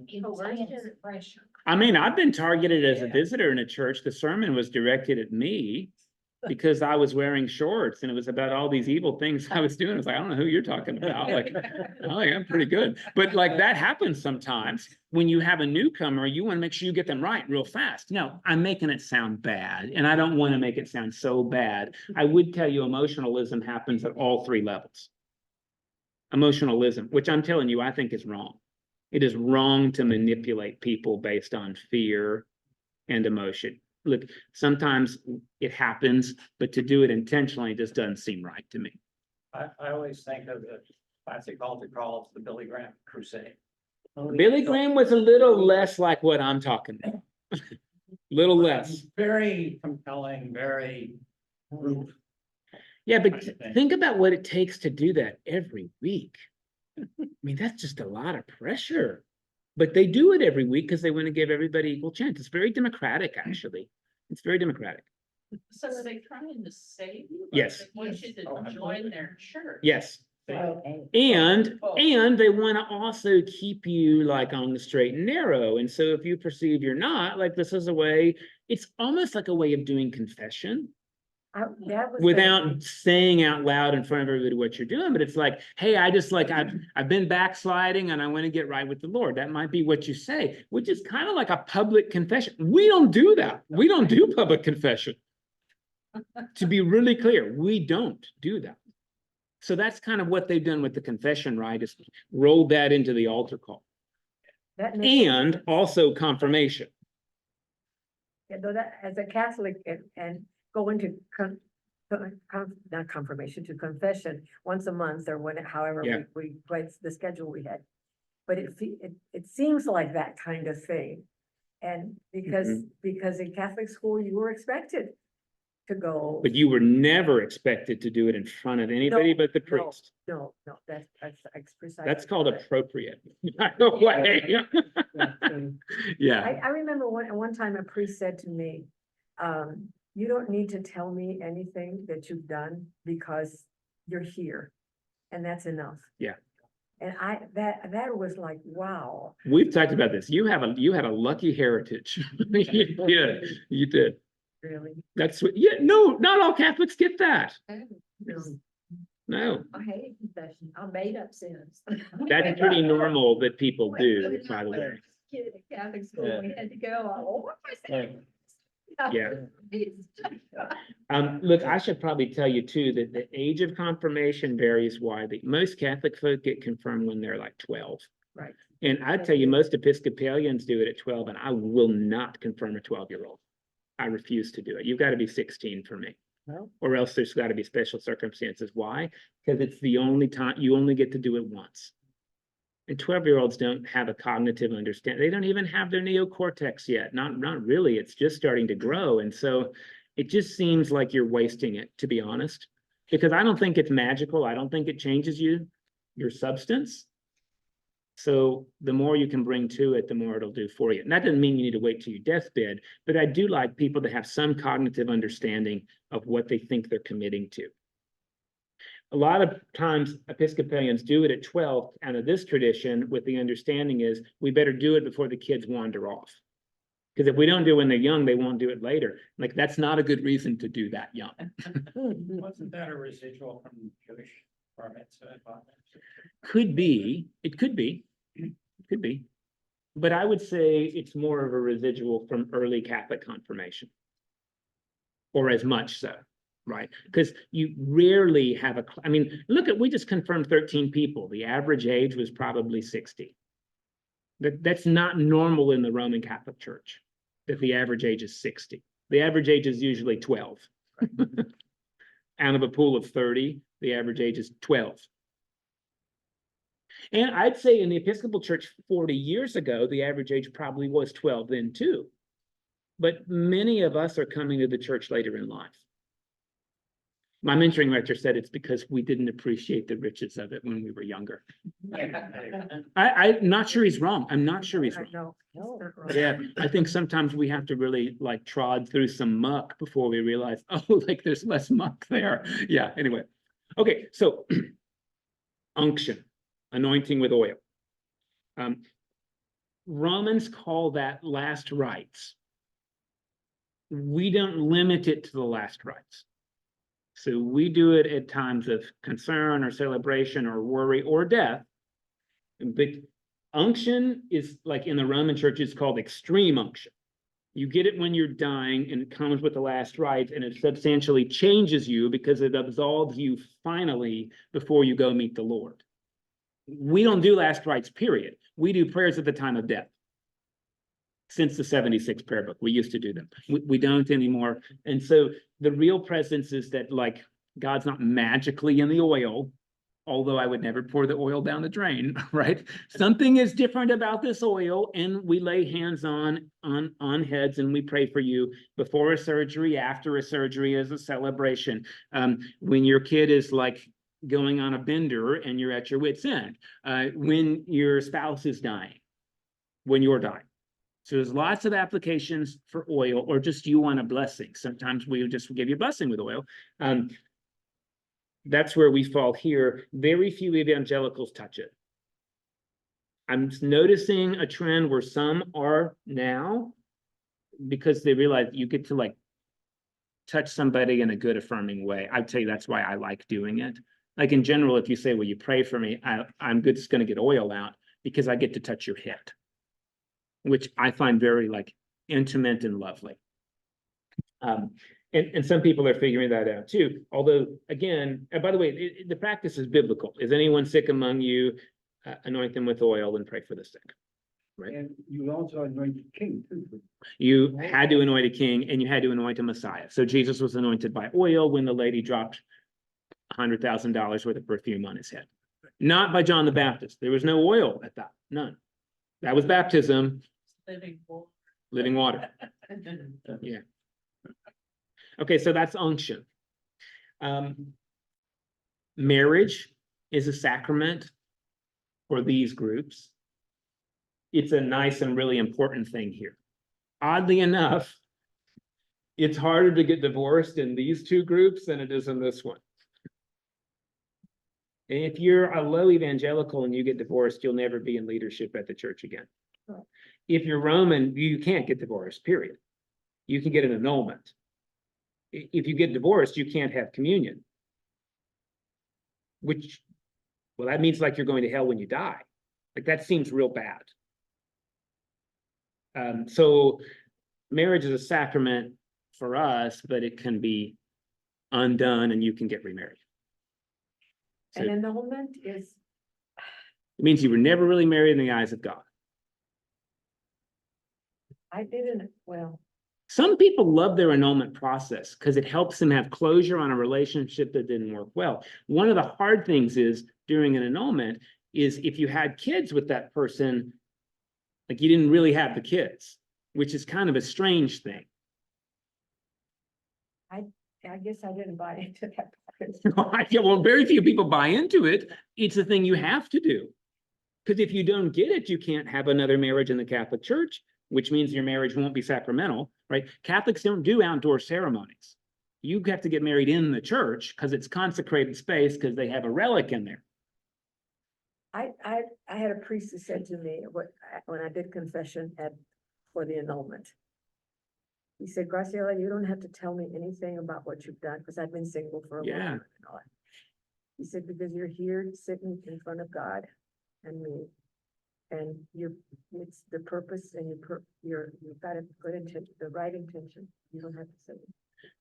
intense pressure. I mean, I've been targeted as a visitor in a church. The sermon was directed at me because I was wearing shorts and it was about all these evil things I was doing. I was like, I don't know who you're talking about. Like, oh, yeah, I'm pretty good. But like that happens sometimes when you have a newcomer, you want to make sure you get them right real fast. Now, I'm making it sound bad and I don't want to make it sound so bad. I would tell you emotionalism happens at all three levels. Emotionalism, which I'm telling you, I think is wrong. It is wrong to manipulate people based on fear and emotion. Look, sometimes it happens, but to do it intentionally just doesn't seem right to me. I always think of the classic altar call, the Billy Graham crusade. Billy Graham was a little less like what I'm talking about. Little less. Very compelling, very group. Yeah, but kind of thing. think about what it takes to do that every week. I mean, that's just a lot of pressure. But they do it every week because they want to give everybody equal chance. It's very democratic, actually. It's very democratic. So are they trying to save you? Or Yes. They want you to join their church? Yes. Okay. And they want to also keep you like on the straight and narrow. And so if you perceive you're not, like this is a way, it's almost like a way of doing confession That was. without saying out loud in front of everybody what you're doing. But it's like, hey, I've been backsliding and I want to get right with the Lord. That might be what you say, which is kind of like a public confession. We don't do that. We don't do public confession. To be really clear, we don't do that. So that's kind of what they've done with the confession, right? Is rolled that into the altar call. That makes- And also confirmation. Yeah, though that, as a Catholic and going to not confirmation, to confession once a month or when, however Yeah. we what's the schedule we had. But it seems like that kind of thing. And because in Catholic school, you were expected to go. But you were never expected to do it in front of anybody but the priest. No, that's precisely. That's called appropriate. No way. Yeah, I remember one time a priest said to me, you don't need to tell me anything that you've done because you're here. And that's enough. Yeah. And that was like, wow. we've talked about this. You had a lucky heritage. You did. Really? That's what, yeah, no, not all Catholics get that. No, I hate confession. I made up sins. that's pretty normal that people do, by the way. Kid at Catholic school, we had to go, oh, what was that? Yeah. Look, I should probably tell you too, that the age of confirmation varies widely. Most Catholic folk get confirmed when they're like 12. Right. And I tell you, most Episcopalians do it at 12, and I will not confirm a 12-year-old. I refuse to do it. You've got to be 16 for me. Well. Or else there's got to be special circumstances. Why? Because it's the only time you only get to do it once. And 12-year-olds don't have a cognitive understanding. They don't even have their neocortex yet. Not really. It's just starting to grow. And so it just seems like you're wasting it, to be honest, because I don't think it's magical. I don't think it changes your substance. So the more you can bring to it, the more it'll do for you. And that doesn't mean you need to wait till your deathbed, but I do like people to have some cognitive understanding of what they think they're committing to. A lot of times Episcopalians do it at 12 out of this tradition with the understanding is we better do it before the kids wander off. Because if we don't do it when they're young, they won't do it later. Like, that's not a good reason to do that young. Wasn't that a residual from Jewish bar mitzvah? Could be, it could be, but I would say it's more of a residual from early Catholic confirmation. Or as much so, right? Because you rarely have I mean, we just confirmed 13 people. The average age was probably 60. That's not normal in the Roman Catholic Church, that the average age is 60. The average age is usually 12. Out of a pool of 30, the average age is 12. And I'd say in the Episcopal Church 40 years ago, the average age probably was 12 then too. But many of us are coming to the church later in life. My mentoring rector said it's because we didn't appreciate the riches of it when we were younger. I'm not sure he's wrong. I'm not sure he's wrong. No, it's not right. Yeah, I think sometimes we have to really like trod through some muck before we realize, oh, like there's less muck there. Yeah, anyway. Okay, so unction, anointing with oil. Romans call that last rites. We don't limit it to the last rites. So we do it at times of concern or celebration or worry or death. But unction is like in the Roman church, it's called extreme unction. You get it when you're dying and it comes with the last rites and it substantially changes you because it absolves you finally before you go meet the Lord. We don't do last rites, period. we do prayers at the time of death. Since the 76 prayer book, we used to do them. We don't anymore. And so the real presence is that like God's not magically in the oil, although I would never pour the oil down the drain, right? Something is different about this oil, and we lay hands on heads and we pray for you before a surgery, after a surgery, as a celebration. When your kid is like going on a bender and you're at your wit's end, when your spouse is dying, when you're dying. So there's lots of applications for oil, or just you want a blessing. Sometimes we just give you a blessing with oil. That's where we fall here. Very few evangelicals touch it. I'm noticing a trend where some are now, because they realize you get to like touch somebody in a good, affirming way. I'd tell you that's why I like doing it. Like in general, if you say, will you pray for me? I'm just going to get oil out because I get to touch your head, which I find very like intimate and lovely. And some people are figuring that out too. Although, again, and by the way, the practice is biblical. Is anyone sick among you? Anoint them with oil and pray for the sick. Right. And you also anointed king too. You had to anoint a king and you had to anoint a Messiah. So Jesus was anointed by oil when the lady dropped $100,000 worth of perfume on his head. Not by John the Baptist. There was no oil at that. None. That was baptism. Living water. Living water. Yeah. Okay, so that's unction. Marriage is a sacrament for these groups. It's a nice and really important thing here. Oddly enough, it's harder to get divorced in these two groups than it is in this one. And if you're a low evangelical and you get divorced, you'll never be in leadership at the church again. If you're Roman, you can't get divorced, period. You can get an annulment. If you get divorced, you can't have communion. Which, well, that means like you're going to hell when you die. Like that seems real bad. So marriage is a sacrament for us, but it can be undone and you can get remarried. So And annulment is, it means you were never really married in the eyes of God. I didn't, well, Some people love their annulment process because it helps them have closure on a relationship that didn't work well. One of the hard things is during an annulment is if you had kids with that person, like you didn't really have the kids, which is kind of a strange thing. I guess I didn't buy into that part. Yeah, well, very few people buy into it. It's a thing you have to do. Because if you don't get it, you can't have another marriage in the Catholic Church, which means your marriage won't be sacramental, right? Catholics don't do outdoor ceremonies. You have to get married in the church because it's consecrated space because they have a relic in there. I had a priest who said to me, when I did confession for the annulment. He said, Graciela, you don't have to tell me anything about what you've done, because I've been single for a while. Yeah. And all that. He said, because you're here sitting in front of God and me. And it's the purpose and you've got a good intention, the right intention. You don't have to say it.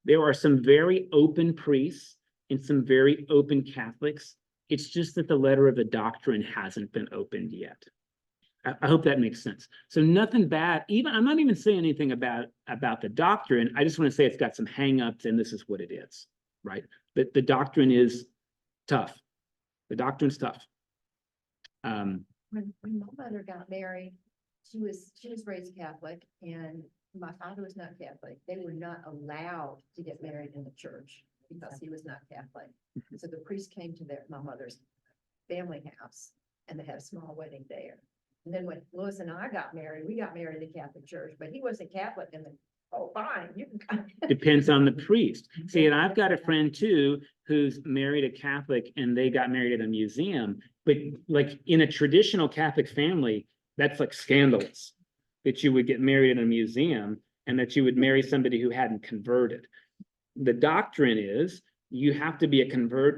There are some very open priests and some very open Catholics. It's just that the letter of the doctrine hasn't been opened yet. I hope that makes sense. So nothing bad, I'm not even saying anything about the doctrine. I just want to say it's got some hangups and this is what it is, right? The doctrine is tough. The doctrine's tough. When my mother got married, she was raised Catholic and my father was not Catholic. They were not allowed to get married in the church because he was not Catholic. So the priest came to my mother's family house and they had a small wedding there. And then when Louis and I got married, we got married in the Catholic Church, but he wasn't Catholic and then, oh, fine, you can come. Depends on the priest. See, and I've got a friend too, who's married a Catholic and they got married at a museum, but like in a traditional Catholic family, that's like scandalous that you would get married in a museum and that you would marry somebody who hadn't converted. The doctrine is you have to be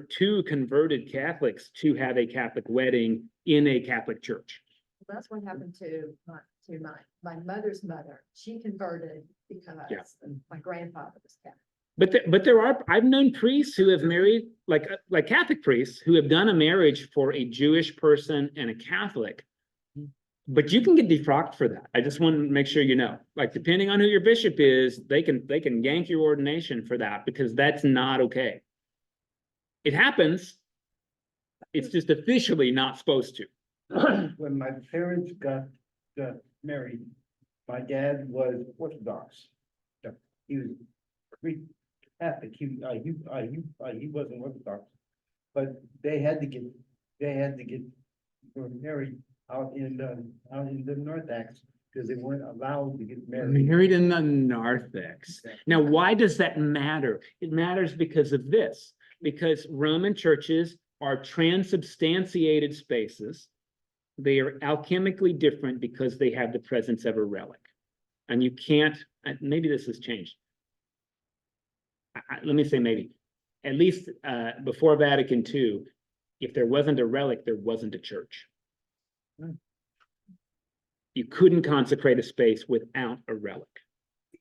two converted Catholics to have a Catholic wedding in a Catholic church. That's what happened to my mother's mother. She converted because my grandfather was Catholic. But there are, I've known priests who have married, like Catholic priests who have done a marriage for a Jewish person and a Catholic. But you can get defrocked for that. I just want to make sure you know, like, depending on who your bishop is, they can yank your ordination for that, because that's not okay. It happens. It's just officially not supposed to. When my parents got married, my dad was Orthodox. He was Greek Catholic, he wasn't Orthodox. But they had to get were married out in the narthex, because they weren't allowed to get married. Married in the narthex. Now, why does that matter? It matters because of this, because Roman churches are transubstantiated spaces. They are alchemically different because they have the presence of a relic. And you can't, maybe this has changed. Let me say maybe, at least before Vatican II, if there wasn't a relic, there wasn't a church. You couldn't consecrate a space without a relic.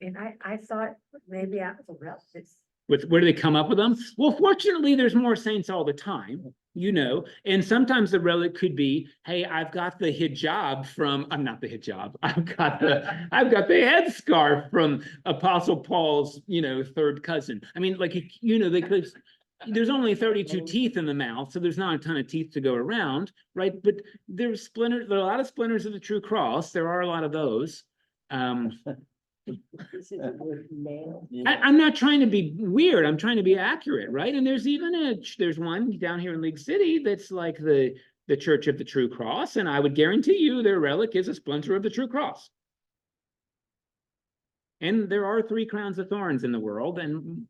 And I thought maybe I was a relative. Where do they come up with them? Well, fortunately, there's more saints all the time, you know, and sometimes the relic could be, hey, I've got the hijab from, I'm not the hijab, I've got the headscarf from Apostle Paul's, you know, third cousin. I mean, like, you know, there's only 32 teeth in the mouth, so there's not a ton of teeth to go around, right? But there are a lot of splinters of the true cross. There are a lot of those. I'm not trying to be weird. I'm trying to be accurate, right? And there's even there's one down here in League City that's like the Church of the True Cross, and I would guarantee you their relic is a splinter of the True Cross. And there are 3 crowns of thorns in the world, and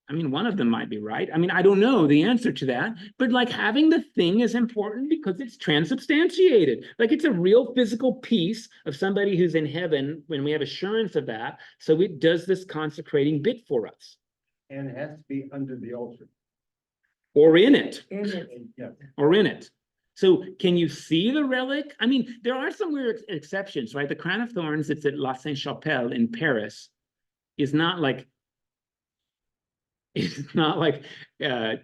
I mean, one of them might be right. I mean, I don't know the answer to that, but like, having the thing is important because it's transubstantiated. Like, it's a real physical piece of somebody who's in heaven when we have assurance of that. So it does this consecrating bit for us. And it has to be under the altar. Or in it. Yeah. Or in it. So can you see the relic? I mean, there are some weird exceptions, right? The crown of thorns that's at La Sainte-Chapelle in Paris is not like, it's not like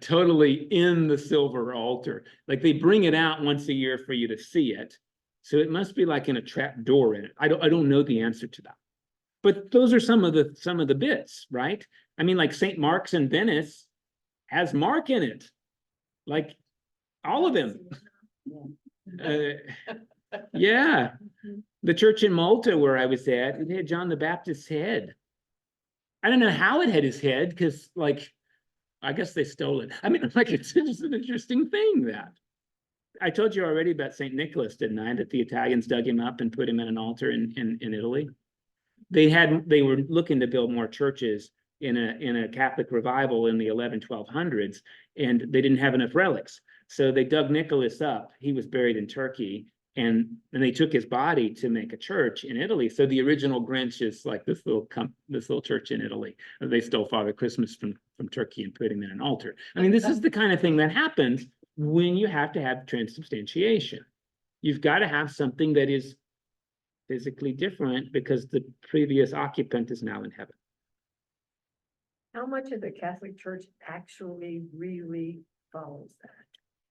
totally in the silver altar. Like, they bring it out once a year for you to see it. So it must be like in a trap door in it. I don't know the answer to that. But those are some of the bits, right? I mean, like St. Mark's in Venice has Mark in it. Like, all of them. Yeah. The church in Malta where I was at, it had John the Baptist's head. I don't know how it had his head, because, like, I guess they stole it. I mean, like, it's just an interesting thing that. I told you already about St. Nicholas, didn't I? That the Italians dug him up and put him in an altar in Italy. They were looking to build more churches in a Catholic revival in the 1200s, and they didn't have enough relics. So they dug Nicholas up. He was buried in Turkey. And they took his body to make a church in Italy. So the original Grinch is like this little church in Italy. They stole Father Christmas from Turkey and put him in an altar. I mean, this is the kind of thing that happens when you have to have transubstantiation. You've got to have something that is physically different because the previous occupant is now in heaven. How much of the Catholic Church actually really follows that?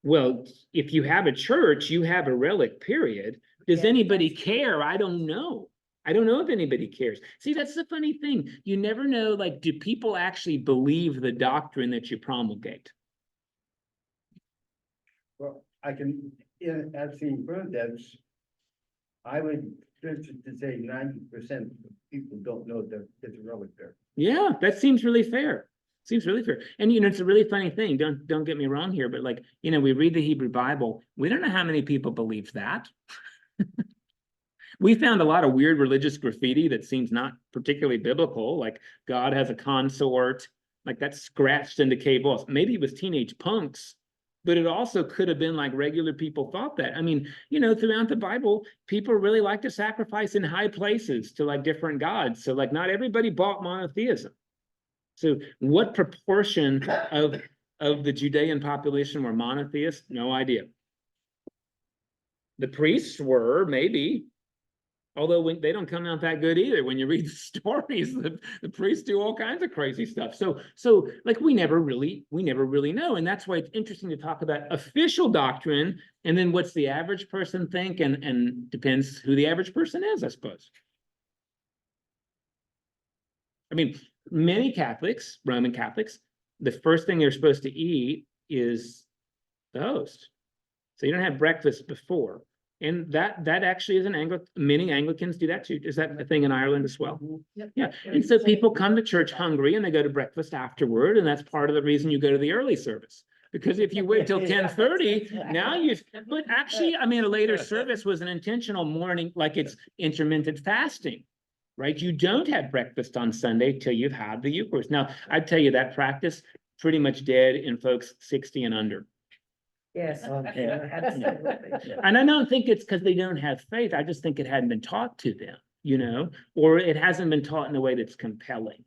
Well, if you have a church, you have a relic, period. Does Yeah, anybody that's- care? I don't know. I don't know if anybody cares. See, that's the funny thing. You never know, like, do people actually believe the doctrine that you promulgate? Well, I've seen Bernadette's. I would venture to say 90% of people don't know that there's a relic there. Yeah, that seems really fair. Seems really fair. And, you know, it's a really funny thing. Don't get me wrong here, but, like, you know, we read the Hebrew Bible. We don't know how many people believe that. We found a lot of weird religious graffiti that seems not particularly biblical, like God has a consort, like that's scratched into cave walls. Maybe it was teenage punks, but it also could have been like regular people thought that. I mean, you know, throughout the Bible, people really like to sacrifice in high places to like different gods. So like not everybody bought monotheism. So what proportion of the Judean population were monotheists? No idea. The priests were, maybe. Although they don't come out that good either. When you read the stories, the priests do all kinds of crazy stuff. So like we never really know. And that's why it's interesting to talk about official doctrine and then what's the average person think, and depends who the average person is, I suppose. I mean, many Catholics, Roman Catholics, the first thing they're supposed to eat is the host. So you don't have breakfast before. And that actually is many Anglicans do that too. Is that a thing in Ireland as well? Yep. Yeah, and so people come to church hungry and they go to breakfast afterward, and that's part of the reason you go to the early service. Because if you wait till 10:30, now but actually, I mean, a later service was an intentional morning, like it's intermittent fasting, right? You don't have breakfast on Sunday till you've had the Eucharist. Now, I'd tell you that practice pretty much dead in folks 60 and under. Yes, absolutely. And I don't think it's because they don't have faith. I just think it hadn't been taught to them, or it hasn't been taught in a way that's compelling.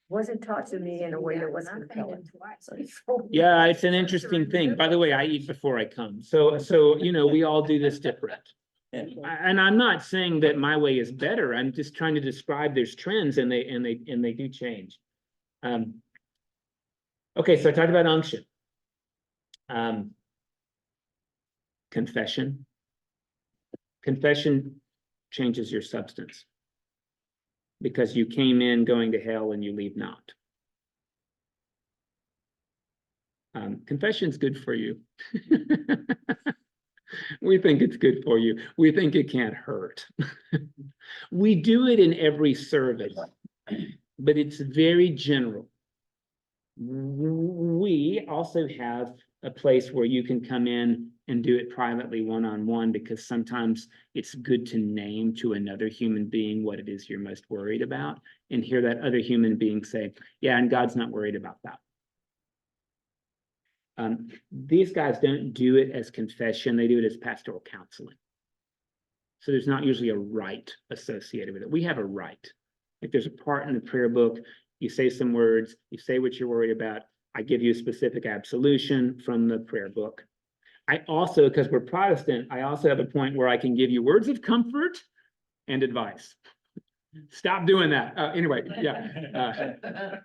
Wasn't taught to me in a way that was compelling. Yeah, it's an interesting thing. By the way, I eat before I come. So, we all do this different. And I'm not saying that my way is better. I'm just trying to describe there's trends and they do change. Okay, so I talked about unction. Confession. Confession changes your substance because you came in going to hell and you leave not. Confession's good for you. We think it's good for you. We think it can't hurt. We do it in every service, but it's very general. We also have a place where you can come in and do it privately one-on-one, because sometimes it's good to name to another human being what it is you're most worried about and hear that other human being say, yeah, and God's not worried about that. These guys don't do it as confession, they do it as pastoral counseling. So there's not usually a rite associated with it. We have a rite. If there's a part in the prayer book, you say some words, you say what you're worried about, I give you a specific absolution from the prayer book. I also, because we're Protestant, I also have a point where I can give you words of comfort and advice. Stop doing that. Anyway, yeah.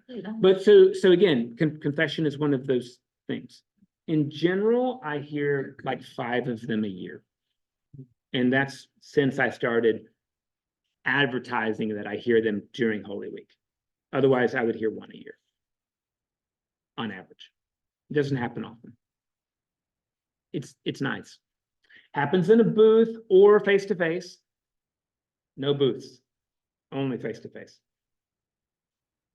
But so again, confession is one of those things. In general, I hear like 5 of them a year. And that's since I started advertising that I hear them during Holy Week. Otherwise, I would hear 1 a year on average. It doesn't happen often. It's nice. Happens in a booth or face-to-face. No booths, only face-to-face.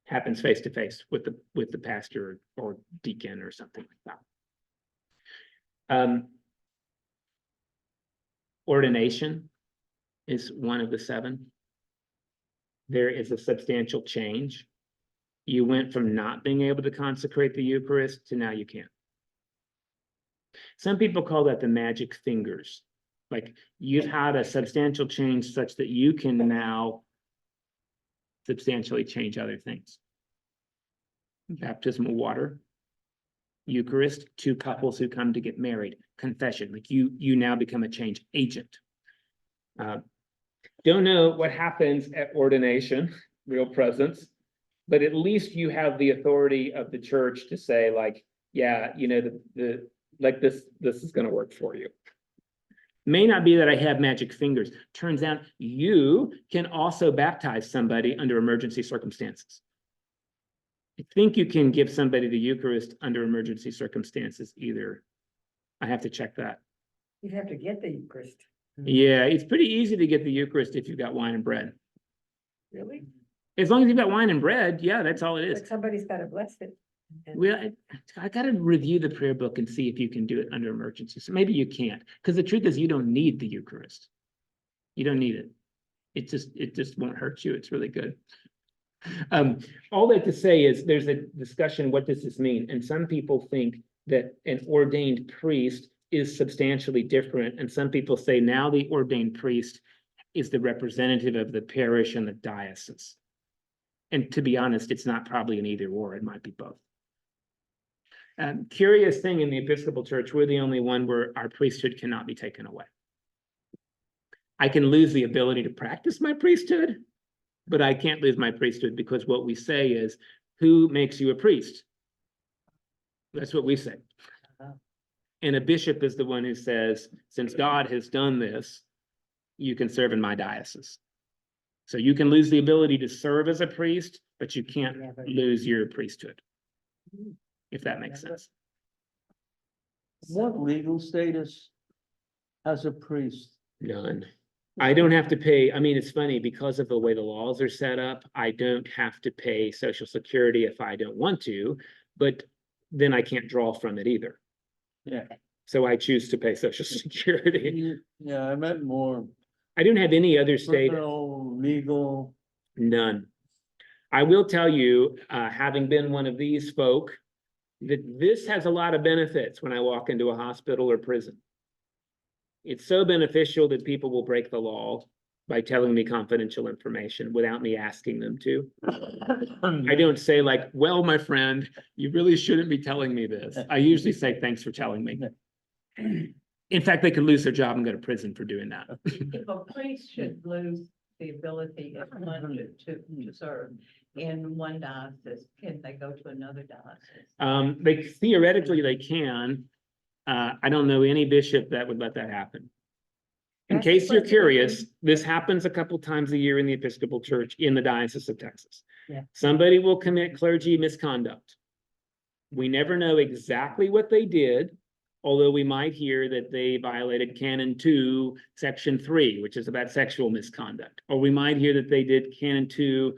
Happens face-to-face with the pastor or deacon or something like that. Ordination is one of the 7. There is a substantial change. You went from not being able to consecrate the Eucharist to now you can. Some people call that the magic fingers. Like you've had a substantial change such that you can now substantially change other things. Baptismal water, Eucharist, 2 couples who come to get married, confession, like you now become a change agent. Don't know what happens at ordination, real presence, but at least you have the authority of the church to say, like, yeah, like this is going to work for you. May not be that I have magic fingers. Turns out you can also baptize somebody under emergency circumstances. I think you can give somebody the Eucharist under emergency circumstances either. I have to check that. You'd have to get the Eucharist. Yeah, it's pretty easy to get the Eucharist if you've got wine and bread. Really? As long as you've got wine and bread, yeah, that's all it is. But somebody's got to bless it. And- Well, I got to review the prayer book and see if you can do it under emergency. So maybe you can't, because the truth is you don't need the Eucharist. You don't need it. It just won't hurt you. It's really good. All that to say is there's a discussion, what does this mean? And some people think that an ordained priest is substantially different. And some people say now the ordained priest is the representative of the parish and the diocese. And to be honest, it's not probably an either or, it might be both. Curious thing in the Episcopal Church, we're the only one where our priesthood cannot be taken away. I can lose the ability to practice my priesthood, but I can't lose my priesthood because what we say is, who makes you a priest? That's what we say. And a bishop is the one who says, since God has done this, you can serve in my diocese. So you can lose the ability to serve as a priest, but you can't lose your priesthood. If that makes sense. What legal status has a priest? None. I don't have to pay, I mean, it's funny, because of the way the laws are set up, I don't have to pay Social Security if I don't want to, but then I can't draw from it either. Yeah. So I choose to pay Social Security. Yeah, I meant more I don't have any other state, criminal, legal. none. I will tell you, having been one of these folk, that this has a lot of benefits when I walk into a hospital or prison. It's so beneficial that people will break the law by telling me confidential information without me asking them to. I don't say like, well, my friend, you really shouldn't be telling me this. I usually say, thanks for telling me. In fact, they could lose their job and go to prison for doing that. If a priest should lose the ability of one to serve in one diocese, can they go to another diocese? They theoretically they can. I don't know any bishop that would let that happen. In That's case you're what- curious, this happens a couple times a year in the Episcopal Church in the Diocese of Texas. Yeah. Somebody will commit clergy misconduct. We never know exactly what they did, although we might hear that they violated Canon 2, Section 3, which is about sexual misconduct. Or we might hear that they did Canon 2,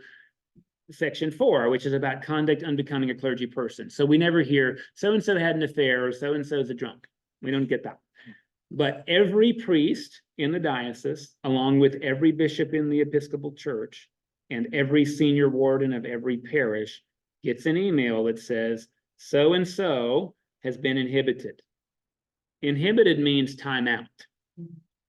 Section 4, which is about conduct unbecoming a clergy person. So we never hear so-and-so had an affair or so-and-so is a drunk. We don't get that. But every priest in the diocese, along with every bishop in the Episcopal Church and every senior warden of every parish gets an email that says, so-and-so has been inhibited. Inhibited means time out.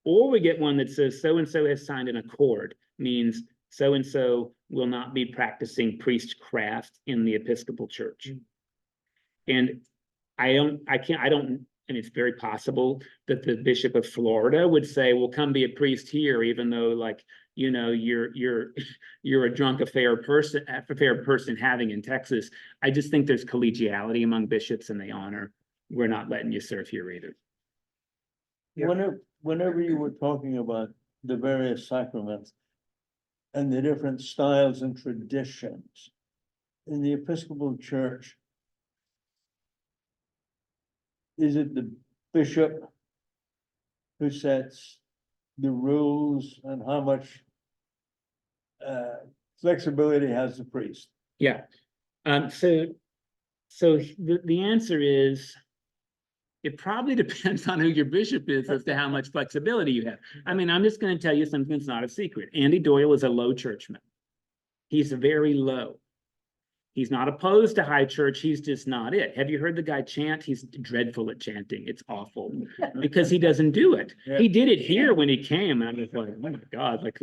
Or we get one that says so-and-so has signed an accord, means so-and-so will not be practicing priestcraft in the Episcopal Church. And and it's very possible that the Bishop of Florida would say, well, come be a priest here, even though like, you know, you're a drunk affair person having in Texas. I just think there's collegiality among bishops and they honor, we're not letting you serve here either. Whenever you were talking about the various sacraments and the different styles and traditions in the Episcopal Church, is it the bishop who sets the rules and how much flexibility has the priest? Yeah. So the answer is, it probably depends on who your bishop is as to how much flexibility you have. I mean, I'm just going to tell you something that's not a secret. Andy Doyle is a low churchman. He's very low. He's not opposed to high church. He's just not it. Have you heard the guy chant? He's dreadful at chanting. It's awful because he doesn't do it. Yeah. He did it here when he came. And I'm just like, oh my God, like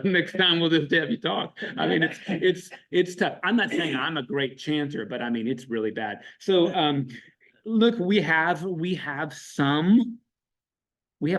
next time we'll just have you talk. I mean, it's tough. I'm not saying I'm a great chanter, but I mean, it's really bad. So, look, we have a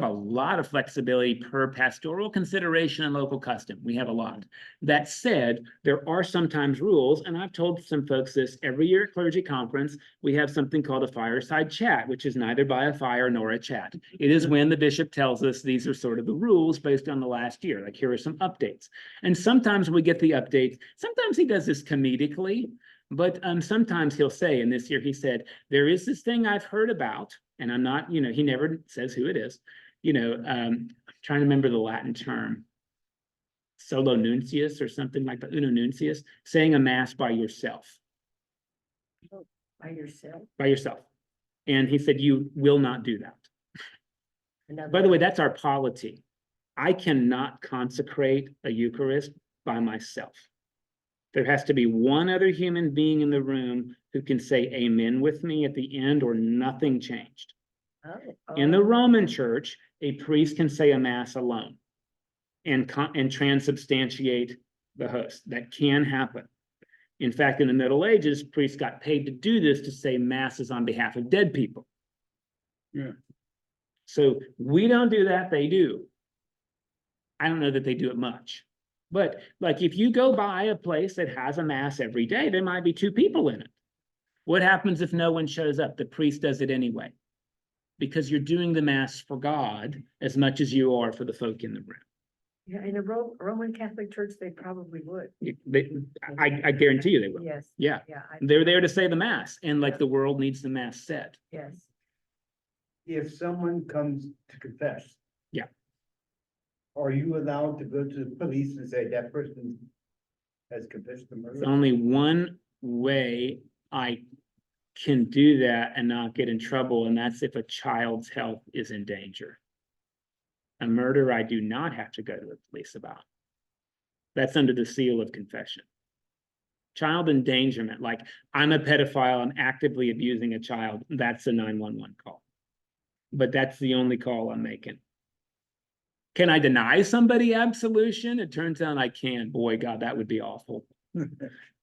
lot of flexibility per pastoral consideration and local custom. We have a lot. That said, there are sometimes rules, and I've told some folks this every year at clergy conference, we have something called a fireside chat, which is neither by a fire nor a chat. It is when the bishop tells us these are sort of the rules based on the last year, like here are some updates. And sometimes we get the updates. Sometimes he does this comedically, but sometimes he'll say, and this year he said, there is this thing I've heard about, and I'm not, you know, he never says who it is, you know, I'm trying to remember the Latin term, solo nuncius or something like that, uno nuncius, saying a mass by yourself. By yourself. By yourself. And he said, you will not do that. By the way, that's our polity. I cannot consecrate a Eucharist by myself. There has to be one other human being in the room who can say amen with me at the end or nothing changed. In the Roman Church, a priest can say a mass alone and transubstantiate the host. That can happen. In fact, in the Middle Ages, priests got paid to do this, to say masses on behalf of dead people. Yeah. So we don't do that, they do. I don't know that they do it much. But like if you go by a place that has a mass every day, there might be 2 people in it. What happens if no one shows up? The priest does it anyway. Because you're doing the mass for God as much as you are for the folk in the room. Yeah, in a Roman Catholic church, they probably would. I guarantee you they will. Yes, Yeah, yeah, they're there to say the mass, and like the world needs the mass said. yes. If someone comes to confess. Yeah. Are you allowed to go to the police and say that person has confessed the There's murder? only one way I can do that and not get in trouble, and that's if a child's health is in danger. A murder, I do not have to go to the police about. That's under the seal of confession. Child endangerment, like I'm a pedophile, I'm actively abusing a child, that's a 911 call. But that's the only call I'm making. Can I deny somebody absolution? It turns out I can. Boy, God, that would be awful.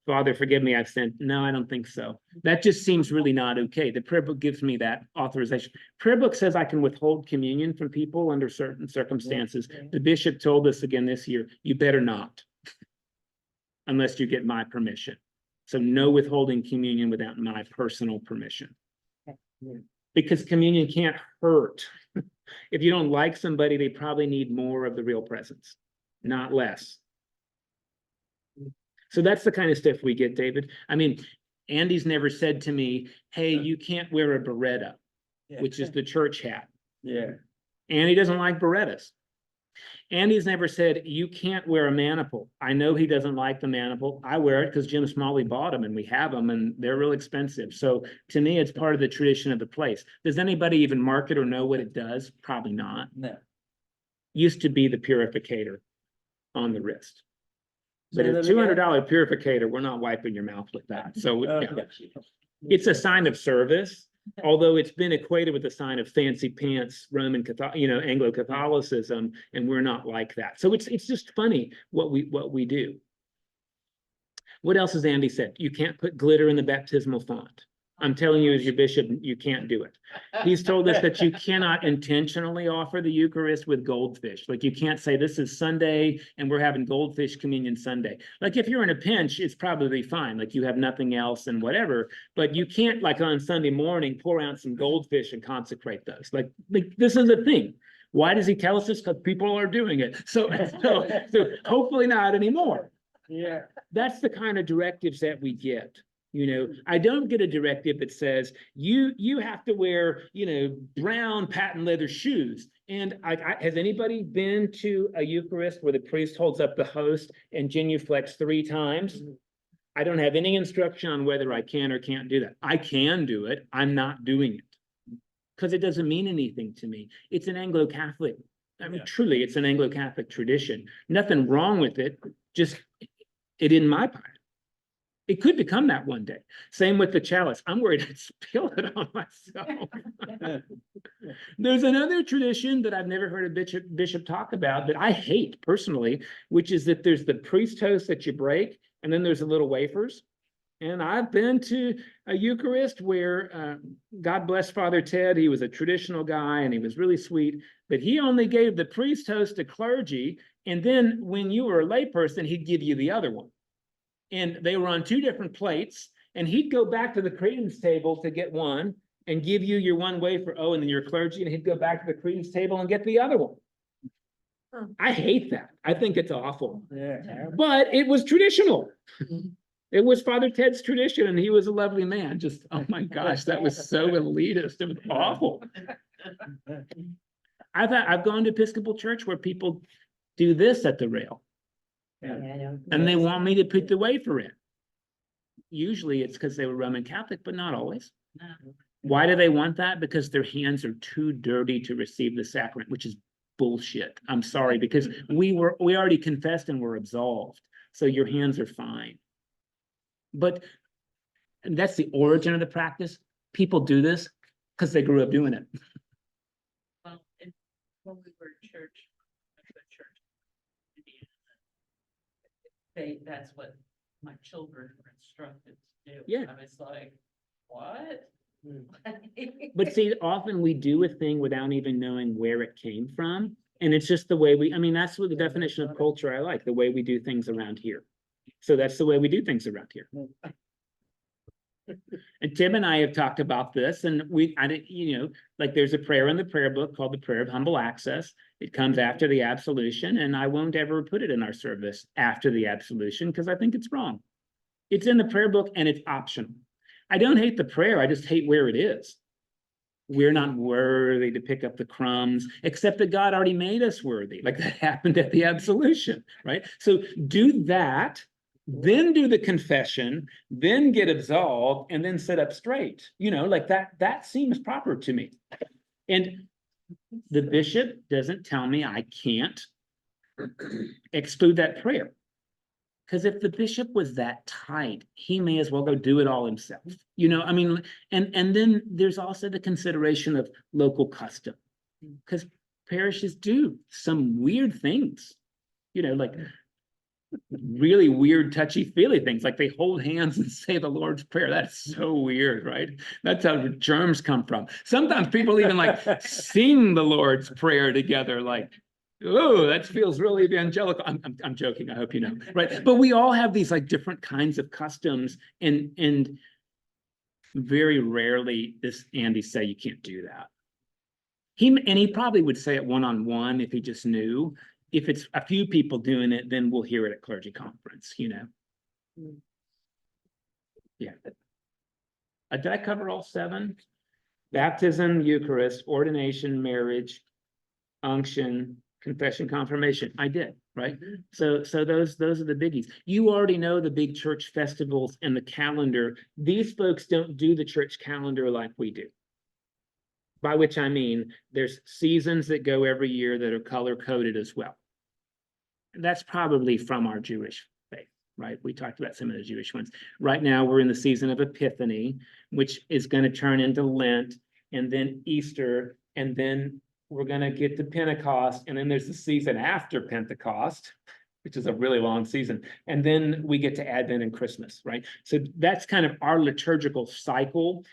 Father, forgive me, I've sinned. No, I don't think so. That just seems really not okay. The prayer book gives me that authorization. Prayer book says I can withhold communion from people under certain circumstances. The bishop told us again this year, you better not. Unless you get my permission. So no withholding communion without my personal permission. Because communion can't hurt. If you don't like somebody, they probably need more of the real presence, not less. So that's the kind of stuff we get, David. I mean, Andy's never said to me, hey, you can't wear a beretta, which is the church hat. Yeah. Andy doesn't like berettas. Andy's never said, you can't wear a maniple. I know he doesn't like the maniple. I wear it because Jim Smalley bought them and we have them and they're real expensive. So to me, it's part of the tradition of the place. Does anybody even market or know what it does? Probably not. No. Used to be the purificator on the wrist. But Say a that again? $200 purificator, we're not wiping your mouth with that. So Okay. it's a sign of service, although it's been equated with a sign of fancy pants, Roman Catholic, Anglo-Catholicism, and we're not like that. So it's just funny what we do. What else has Andy said? You can't put glitter in the baptismal font. I'm telling you as your bishop, you can't do it. He's told us that you cannot intentionally offer the Eucharist with goldfish. Like you can't say this is Sunday and we're having goldfish communion Sunday. Like if you're in a pinch, it's probably fine. Like you have nothing else and whatever, but you can't like on Sunday morning, pour out some goldfish and consecrate those. Like this is a thing. Why does he tell us this? Because people are doing it. So hopefully not anymore. Yeah. That's the kind of directives that we get. I don't get a directive that says you have to wear, brown patent leather shoes. And has anybody been to a Eucharist where the priest holds up the host and genuflects 3 times? I don't have any instruction on whether I can or can't do that. I can do it. I'm not doing it because it doesn't mean anything to me. It's an Anglo-Catholic. I mean, truly, it's an Anglo-Catholic tradition. Nothing wrong with it. Just it in my part. It could become that one day. Same with the chalice. I'm worried I'd spill it on myself. There's another tradition that I've never heard a bishop talk about that I hate personally, which is that there's the priest toast that you break, and then there's the little wafers. And I've been to a Eucharist where, God bless Father Ted, he was a traditional guy and he was really sweet, but he only gave the priest toast to clergy. And then when you were a layperson, he'd give you the other one. And they were on 2 different plates, and he'd go back to the credence table to get one and give you your one wafer, and then your clergy, and he'd go back to the credence table and get the other one. Huh. I hate that. I think it's awful. Yeah. But it was traditional. It was Father Ted's tradition, and he was a lovely man. Just, oh my gosh, that was so elitist. It was awful. I've gone to Episcopal church where people do this at the rail. And they want me to put the wafer in. Usually it's because they were Roman Catholic, but not always. No. Why do they want that? Because their hands are too dirty to receive the sacrament, which is bullshit. I'm sorry, because we already confessed and were absolved. So your hands are fine. But and that's the origin of the practice. People do this because they grew up doing it. Well, when we were in church, that's what my children were instructed to do. Yeah. I was like, what? But see, often we do a thing without even knowing where it came from. And it's just the way I mean, that's what the definition of culture I like, the way we do things around here. So that's the way we do things around here. And Tim and I have talked about this, and I didn't, like there's a prayer in the prayer book called the Prayer of Humble Access. It comes after the absolution, and I won't ever put it in our service after the absolution because I think it's wrong. It's in the prayer book and it's optional. I don't hate the prayer, I just hate where it is. We're not worthy to pick up the crumbs, except that God already made us worthy. Like that happened at the absolution, right? So do that. Then do the confession, then get absolved, and then sit up straight. Like that seems proper to me. And the bishop doesn't tell me I can't exclude that prayer. Because if the bishop was that tight, he may as well go do it all himself. I mean, and then there's also the consideration of local custom. Because parishes do some weird things, like really weird, touchy-feely things, like they hold hands and say the Lord's Prayer. That's so weird, right? That's how germs come from. Sometimes people even like sing the Lord's Prayer together, like, oh, that feels really evangelical. I'm joking, I hope you know, right? But we all have these like different kinds of customs, and very rarely does Andy say you can't do that. He probably would say it one-on-one if he just knew. If it's a few people doing it, then we'll hear it at clergy conference, Yeah. Did I cover all 7? Baptism, Eucharist, ordination, marriage, unction, confession, confirmation. I did, right? So those are the biggies. You already know the big church festivals and the calendar. These folks don't do the church calendar like we do. By which I mean, there's seasons that go every year that are color-coded as well. And that's probably from our Jewish faith, right? We talked about some of the Jewish ones. Right now, we're in the season of Epiphany, which is going to turn into Lent, and then Easter, and then we're going to get to Pentecost, and then there's the season after Pentecost, which is a really long season. And then we get to Advent and Christmas, right? So that's kind of our liturgical cycle.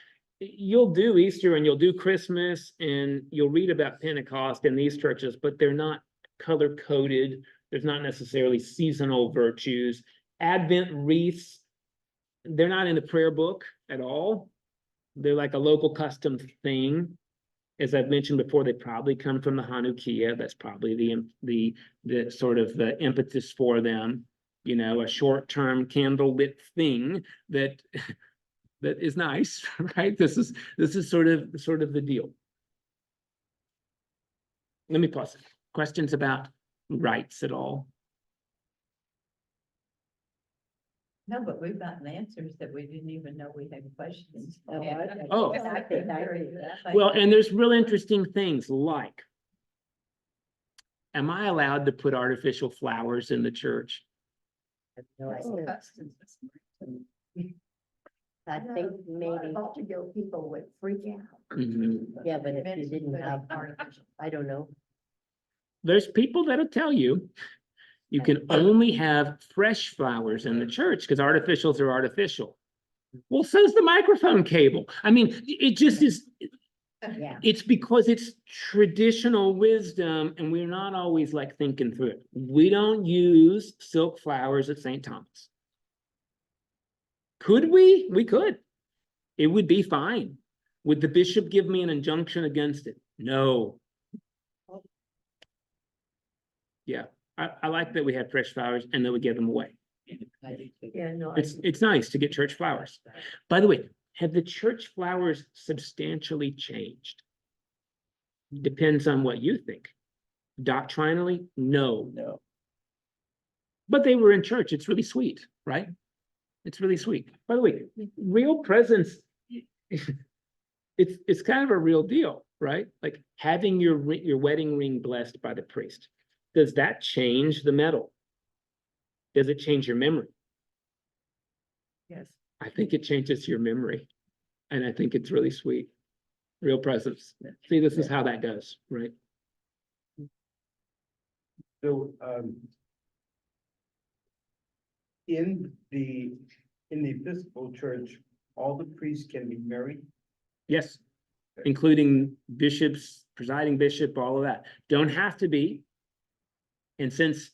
You'll do Easter and you'll do Christmas and you'll read about Pentecost in these churches, but they're not color-coded. There's not necessarily seasonal virtues. Advent wreaths, they're not in the prayer book at all. They're like a local custom thing. As I've mentioned before, they probably come from the Hanukkah. That's probably the sort of the impetus for them. A short-term candle-lit thing that is nice, right? This is sort of the deal. Let me pause. Questions about rights at all? No, but we've gotten answers that we didn't even know we had questions. Oh. Well, Well, and there's real interesting things like, am I allowed to put artificial flowers in the church? I think maybe, People would freak out. yeah, but if you didn't have, I don't know. There's people that'll tell you, you can only have fresh flowers in the church because artificials are artificial. Well, so's the microphone cable. I mean, it just is. Yeah. It's because it's traditional wisdom and we're not always like thinking through it. We don't use silk flowers at St. Thomas. Could we? We could. It would be fine. Would the bishop give me an injunction against it? No. Yeah, I like that we have fresh flowers and that we give them away. Yeah, no. It's nice to get church flowers. By the way, have the church flowers substantially changed? Depends on what you think. Doctrinally, no. No. But they were in church. It's really sweet, right? It's really sweet. By the way, real presence, it's kind of a real deal, right? Like having your wedding ring blessed by the priest. Does that change the metal? Does it change your memory? Yes. I think it changes your memory. And I think it's really sweet. Real presence. See, this is how that goes, right? So, in the Episcopal Church, all the priests can be married. Yes. including bishops, presiding bishop, all of that. Don't have to be. And since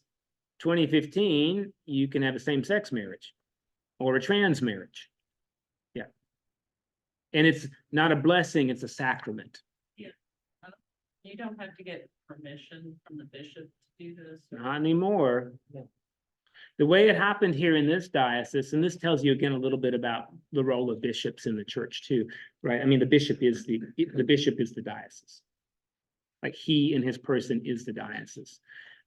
2015, you can have a same-sex marriage or a trans marriage. Yeah. And it's not a blessing, it's a sacrament. You don't have to get permission from the bishop to do this. or- Not anymore. No. The way it happened here in this diocese, and this tells you again a little bit about the role of bishops in the church too, right? I mean, the bishop is the diocese. Like he in his person is the diocese.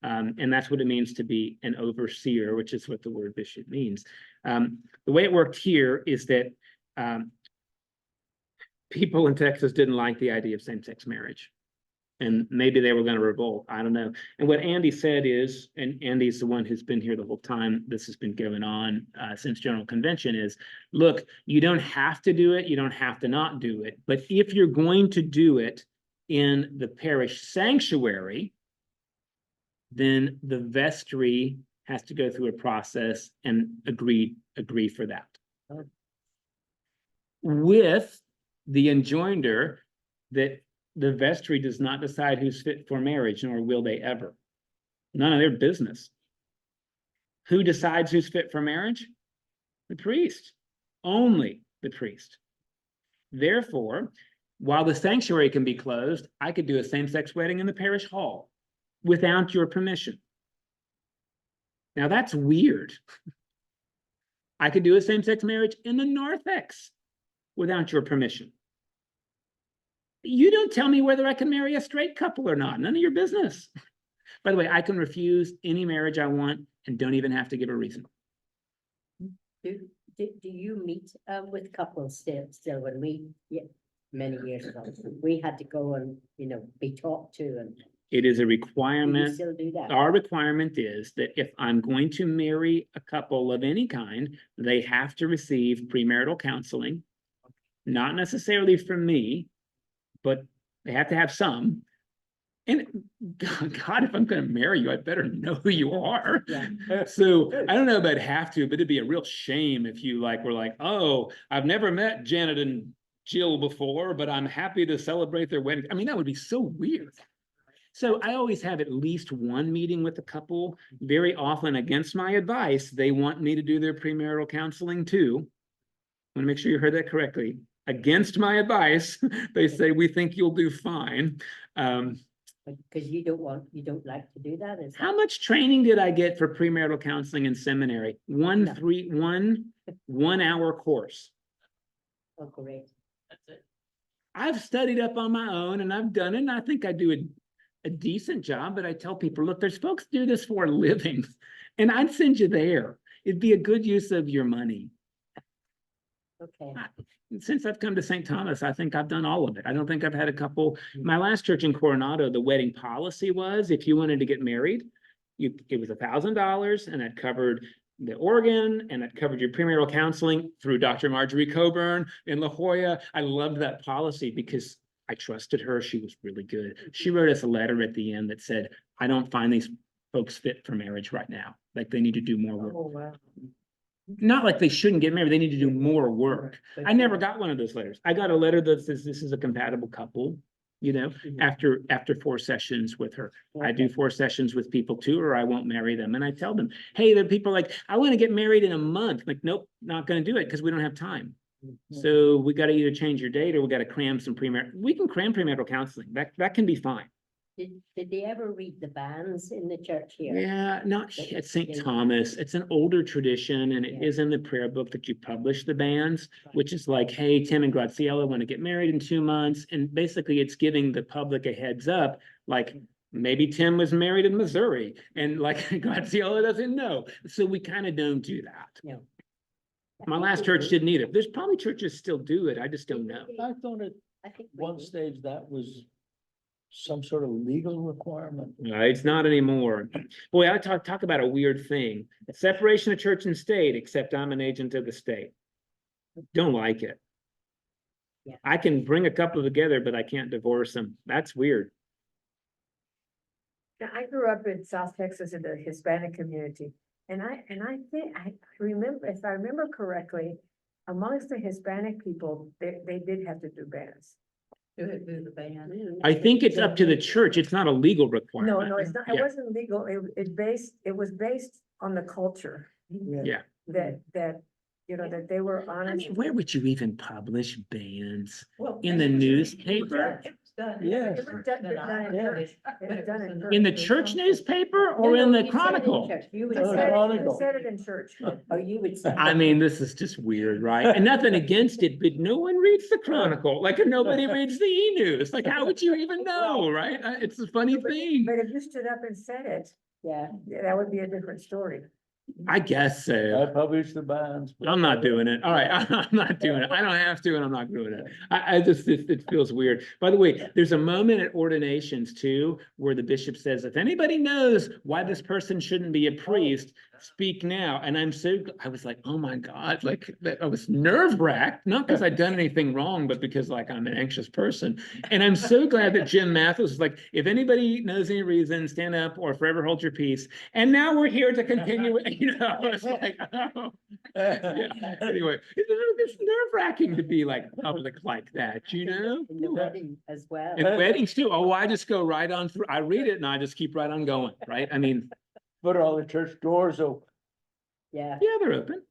And that's what it means to be an overseer, which is what the word bishop means. The way it worked here is that people in Texas didn't like the idea of same-sex marriage. And maybe they were going to revolt. I don't know. And what Andy said is, and Andy's the one who's been here the whole time, this has been going on since General Convention, is, look, you don't have to do it. You don't have to not do it. But if you're going to do it in the parish sanctuary, then the vestry has to go through a process and agree for that. With the enjoinder that the vestry does not decide who's fit for marriage, nor will they ever. None of their business. Who decides who's fit for marriage? The priest. Only the priest. Therefore, while the sanctuary can be closed, I could do a same-sex wedding in the parish hall without your permission. Now that's weird. I could do a same-sex marriage in the narthex without your permission. You don't tell me whether I can marry a straight couple or not. None of your business. By the way, I can refuse any marriage I want and don't even have to give a reason. Do you meet with couples still when we, yeah, many years ago, we had to go and, be talked to and It is a do you requirement. still do that? Our requirement is that if I'm going to marry a couple of any kind, they have to receive premarital counseling. Not necessarily from me, but they have to have some. And God, if I'm gonna marry you, I better know who you are. Yeah. So I don't know about have to, but it'd be a real shame if you were like, oh, I've never met Janet and Jill before, but I'm happy to celebrate their wedding. I mean, that would be so weird. So I always have at least one meeting with the couple. Very often, against my advice, they want me to do their premarital counseling too. I want to make sure you heard that correctly. Against my advice, they say, we think you'll do fine. Because you don't like to do that? Is How that- much training did I get for premarital counseling in seminary? One hour course. Oh, great. That's it. I've studied up on my own and I've done it, and I think I do a decent job, but I tell people, look, there's folks do this for a living, and I'd send you there. It'd be a good use of your money. Okay. Since I've come to St. Thomas, I think I've done all of it. I don't think I've had a couple. My last church in Coronado, the wedding policy was if you wanted to get married, it was $1,000, and that covered the organ, and that covered your premarital counseling through Dr. Marjorie Coburn in La Jolla. I loved that policy because I trusted her. She was really good. She wrote us a letter at the end that said, I don't find these folks fit for marriage right now. Like they need to do more work. Oh, wow. Not like they shouldn't get married. They need to do more work. I never got one of those letters. I got a letter that says this is a compatible couple, after 4 sessions with her. I do 4 sessions with people too, or I won't marry them. And I tell them, hey, there are people like, I want to get married in a month. Like, nope, not going to do it because we don't have time. So we got to either change your date or we got to cram some premarital. We can cram premarital counseling. That can be fine. Did they ever read the banns in the church here? Yeah, not at St. Thomas. It's an older tradition, and it Yeah. is in the prayer book that you publish the banns, which is like, hey, Tim and Graciela want to get married in 2 months. And basically it's giving the public a heads up, like maybe Tim was married in Missouri and like Graciela doesn't know. So we kind of don't do that. No. My last church didn't either. There's probably churches still do it. I just don't know. I thought at I think we one do. stage that was some sort of legal requirement. It's not anymore. Boy, I talk about a weird thing. Separation of church and state, except I'm an agent of the state. Don't like it. Yeah. I can bring a couple together, but I can't divorce them. That's weird. Now, I grew up in South Texas in the Hispanic community, and I think, I remember, if I remember correctly, amongst the Hispanic people, they did have to do bands. Do it through the band. I think it's up to the church. It's not a legal No, requirement. no, it's not, it Yeah. wasn't legal. It was based on the culture. Yeah. That, you know, that they were I honest. mean, where would you even publish bands? Well, In the newspaper? It was done. Yes. It was done in church. It was done in church. In the church newspaper or in the Chronicle? You would They Oh, say, Chronicle. said it in church. oh, you would say. I mean, this is just weird, right? And nothing against it, but no one reads the Chronicle, like nobody reads the e-news. Like, how would you even know, right? It's a funny thing. But if you stood up and said it, Yeah, that would be a different story. I guess so. I publish the bands. but- I'm not doing it. All right, I'm not doing it. I don't have to, and I'm not doing it. I just, it feels weird. By the way, there's a moment at ordinations too, where the bishop says, if anybody knows why this person shouldn't be a priest, speak now. And I was like, oh my God, like, I was nerve wracked, not because I'd done anything wrong, but because like I'm an anxious person. And I'm so glad that Jim Mathis was like, if anybody knows any reason, stand up or forever hold your peace. And now we're here to continue, you know, it's like, oh. Yeah. Anyway, it's nerve wracking to be like public like that, you know? in the wedding as well. And weddings too. Oh, I just go right on through. I read it and I just keep right on going, right? I mean, But all the church doors open. Yeah, yeah, they're open.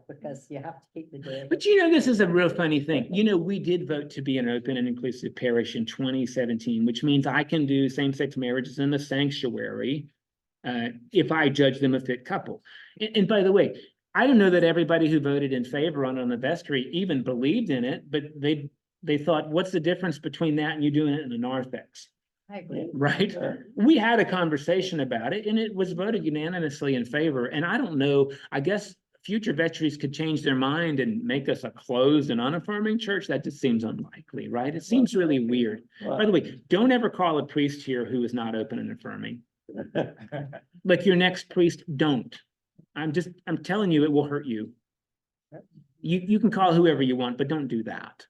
because you have to keep the door. But you know, this is a real funny thing. You know, we did vote to be an open and inclusive parish in 2017, which means I can do same-sex marriages in the sanctuary if I judge them a fit couple. And by the way, I don't know that everybody who voted in favor on the vestry even believed in it, but they thought, what's the difference between that and you doing it in a narthex? I agree. Right? We had a conversation about it and it was voted unanimously in favor. And I don't know, I guess future vestries could change their mind and make us a closed and unaffirming church. That just seems unlikely, right? It seems really weird. By the way, don't ever call a priest here who is not open and affirming. Like your next priest, don't. I'm telling you, it will hurt you. You can call whoever you want, but don't do that.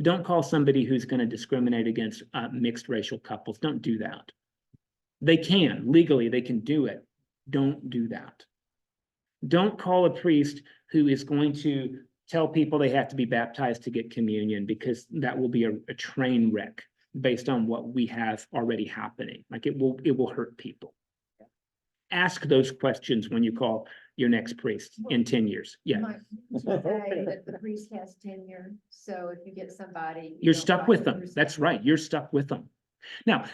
Don't call somebody who's going to discriminate against mixed racial couples. Don't do that. They can, legally, they can do it. Don't do that. Don't call a priest who is going to tell people they have to be baptized to get communion, because that will be a train wreck based on what we have already happening. Like it will hurt people. Ask those questions when you call your next priest in 10 years. Yeah. Might say that the priest has tenure, so if you get somebody. you You're don't stuck like, with them. you're stuck That's with right. You're stuck with them. Now,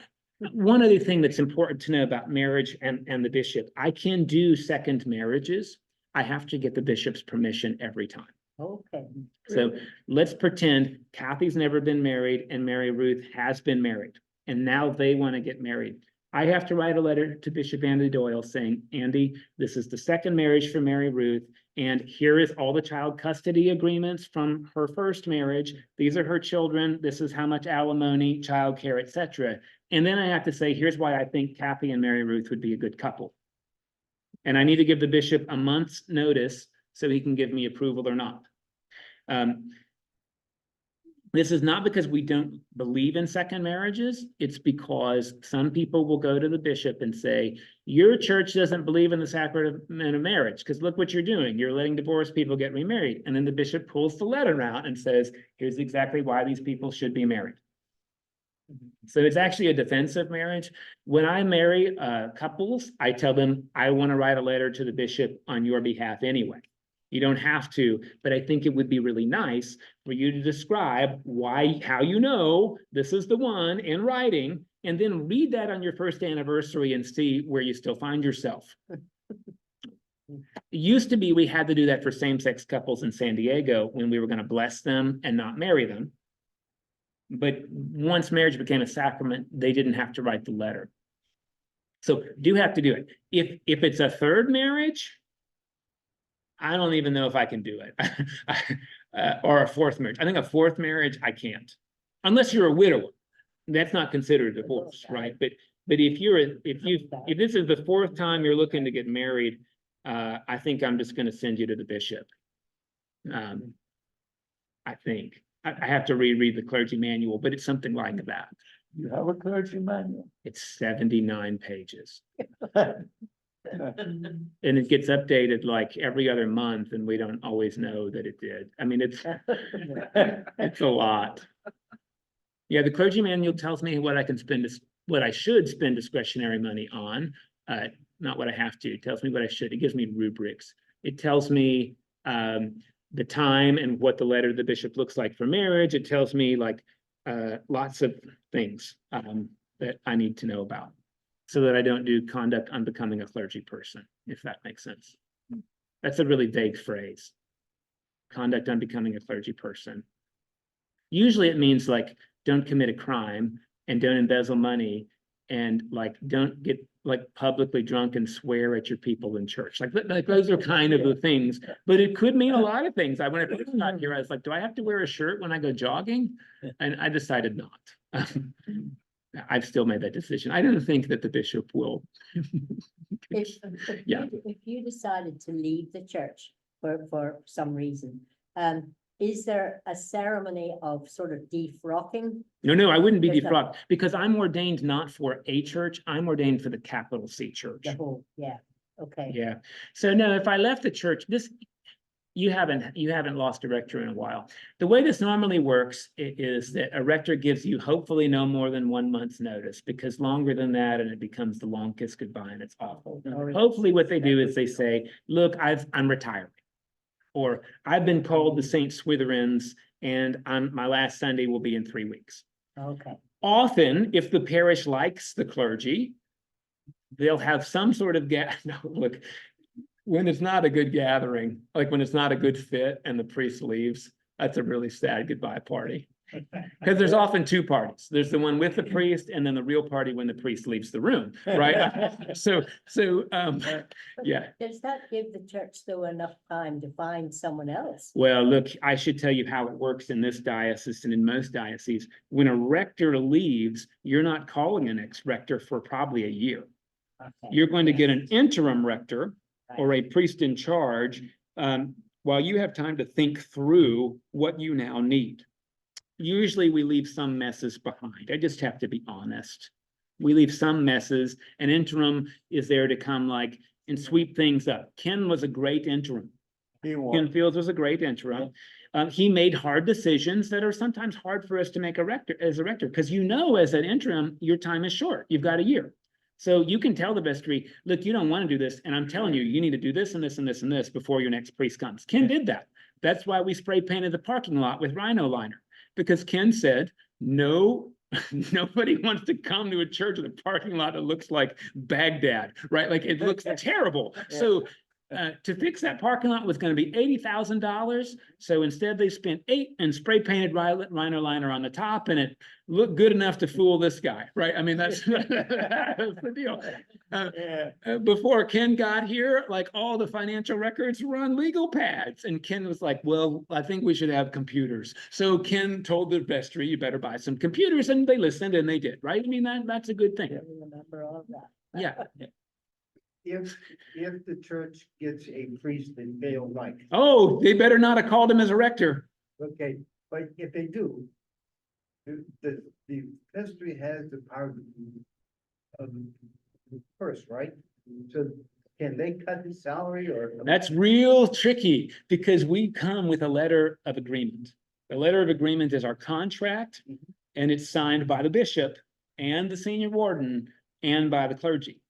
one other thing that's important to know about marriage and the bishop, I can do second marriages. I have to get the bishop's permission every time. Okay. So let's pretend Kathy's never been married and Mary Ruth has been married, and now they want to get married. I have to write a letter to Bishop Andy Doyle saying, Andy, this is the second marriage for Mary Ruth, and here is all the child custody agreements from her first marriage. These are her children. This is how much alimony, childcare, etc. And then I have to say, here's why I think Kathy and Mary Ruth would be a good couple. And I need to give the bishop a month's notice so he can give me approval or not. This is not because we don't believe in second marriages. It's because some people will go to the bishop and say, your church doesn't believe in the sacrament of marriage, because look what you're doing. You're letting divorced people get remarried. And then the bishop pulls the letter out and says, here's exactly why these people should be married. So it's actually a defensive marriage. When I marry couples, I tell them, I want to write a letter to the bishop on your behalf anyway. You don't have to, but I think it would be really nice for you to describe how you know this is the one in writing, and then read that on your first anniversary and see where you still find yourself. It used to be we had to do that for same-sex couples in San Diego when we were going to bless them and not marry them. But once marriage became a sacrament, they didn't have to write the letter. So do have to do it. If it's a third marriage, I don't even know if I can do it. Or a fourth marriage. I think a fourth marriage, I can't. Unless you're a widower. That's not considered a divorce, right? But if this is the fourth time you're looking to get married, I think I'm just going to send you to the bishop. I think. I have to reread the clergy manual, but it's something like that. You have a clergy manual. It's 79 pages. And it gets updated like every other month, and we don't always know that it did. I mean, it's a lot. Yeah, the clergy manual tells me what I can spend, what I should spend discretionary money on, not what I have to. It tells me what I should. It gives me rubrics. It tells me the time and what the letter of the bishop looks like for marriage. It tells me like lots of things that I need to know about, so that I don't do conduct unbecoming a clergy person, if that makes sense. That's a really vague phrase. Conduct unbecoming a clergy person. Usually it means like, don't commit a crime and don't embezzle money and like, don't get like publicly drunk and swear at your people in church. Like those are kind of the things, but it could mean a lot of things. When I first got here, I was like, do I have to wear a shirt when I go jogging? And I decided not. I've still made that decision. I don't think that the bishop will. If Yeah. if you decided to leave the church for some reason, is there a ceremony of sort of defrocking? No, I wouldn't be There's no- defrocked because I'm ordained not for a church. I'm ordained for the capital C church. The whole, yeah, okay. Yeah. So no, if I left the church, you haven't lost a rector in a while. The way this normally works is that a rector gives you hopefully no more than 1 month's notice, because longer than that and it becomes the longest goodbye and it's awful. Hopefully what they do is they say, look, I'm retiring. Or I've been called to St. Swithin's and my last Sunday will be in 3 weeks. Okay, Often, if the parish likes the clergy, they'll have some sort of no, look, when it's not a good gathering, like when it's not a good fit and the priest leaves, that's a really sad goodbye party. Because there's often two parties. There's the one with the priest and then the real party when the priest leaves the room, right? So, yeah. does that give the church though enough time to find someone else? Well, look, I should tell you how it works in this diocese and in most dioceses. When a rector leaves, you're not calling an ex-rector for probably a year. Okay. You're going to get an interim rector or a priest in charge while you have time to think through what you now need. Usually we leave some messes behind. I just have to be honest. We leave some messes. An interim is there to come like and sweep things up. Ken was a great interim. Ken Fields was a great interim. He made hard decisions that are sometimes hard for us to make as a rector, because as an interim, your time is short. You've got a year. So you can tell the vestry, look, you don't want to do this. And I'm telling you, you need to do this and this and this and this before your next priest comes. Ken did that. That's why we spray painted the parking lot with rhino liner, because Ken said, no, nobody wants to come to a church with a parking lot that looks like Baghdad, right? Like it looks terrible. So to fix that parking lot was going to be $80,000. So instead they spent $8 and spray painted rhino liner on the top, and it looked good enough to fool this guy, right? I mean, that's the deal. Before Ken got here, like all the financial records were on legal pads, and Ken was like, well, I think we should have computers. So Ken told the vestry, you better buy some computers, and they listened and they did, right? I mean, that's a good thing. I remember all that. Yeah. If the church gets a priest that they don't like, Oh, they better not have called him as a rector. okay, but if they do, the vestry has the power of purse, right? So can they cut his salary or? That's real tricky because we come with a letter of agreement. The letter of agreement is our contract, and it's signed by the bishop and the senior warden and by the clergy.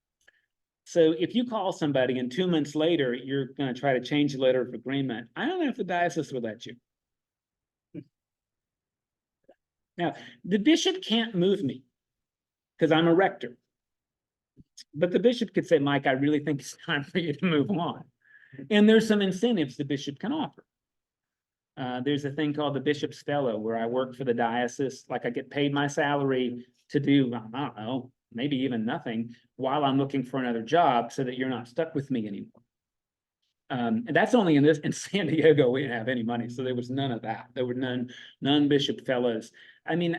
So if you call somebody and 2 months later, you're going to try to change the letter of agreement, I don't know if the diocese will let you. Now, the bishop can't move me because I'm a rector. But the bishop could say, Mike, I really think it's time for you to move on. And there's some incentives the bishop can offer. There's a thing called the bishop's fellow, where I work for the diocese, like I get paid my salary to do, I don't know, maybe even nothing, while I'm looking for another job, so that you're not stuck with me anymore. And that's only in San Diego, we didn't have any money, so there was none of that. There were none bishop fellows. I mean,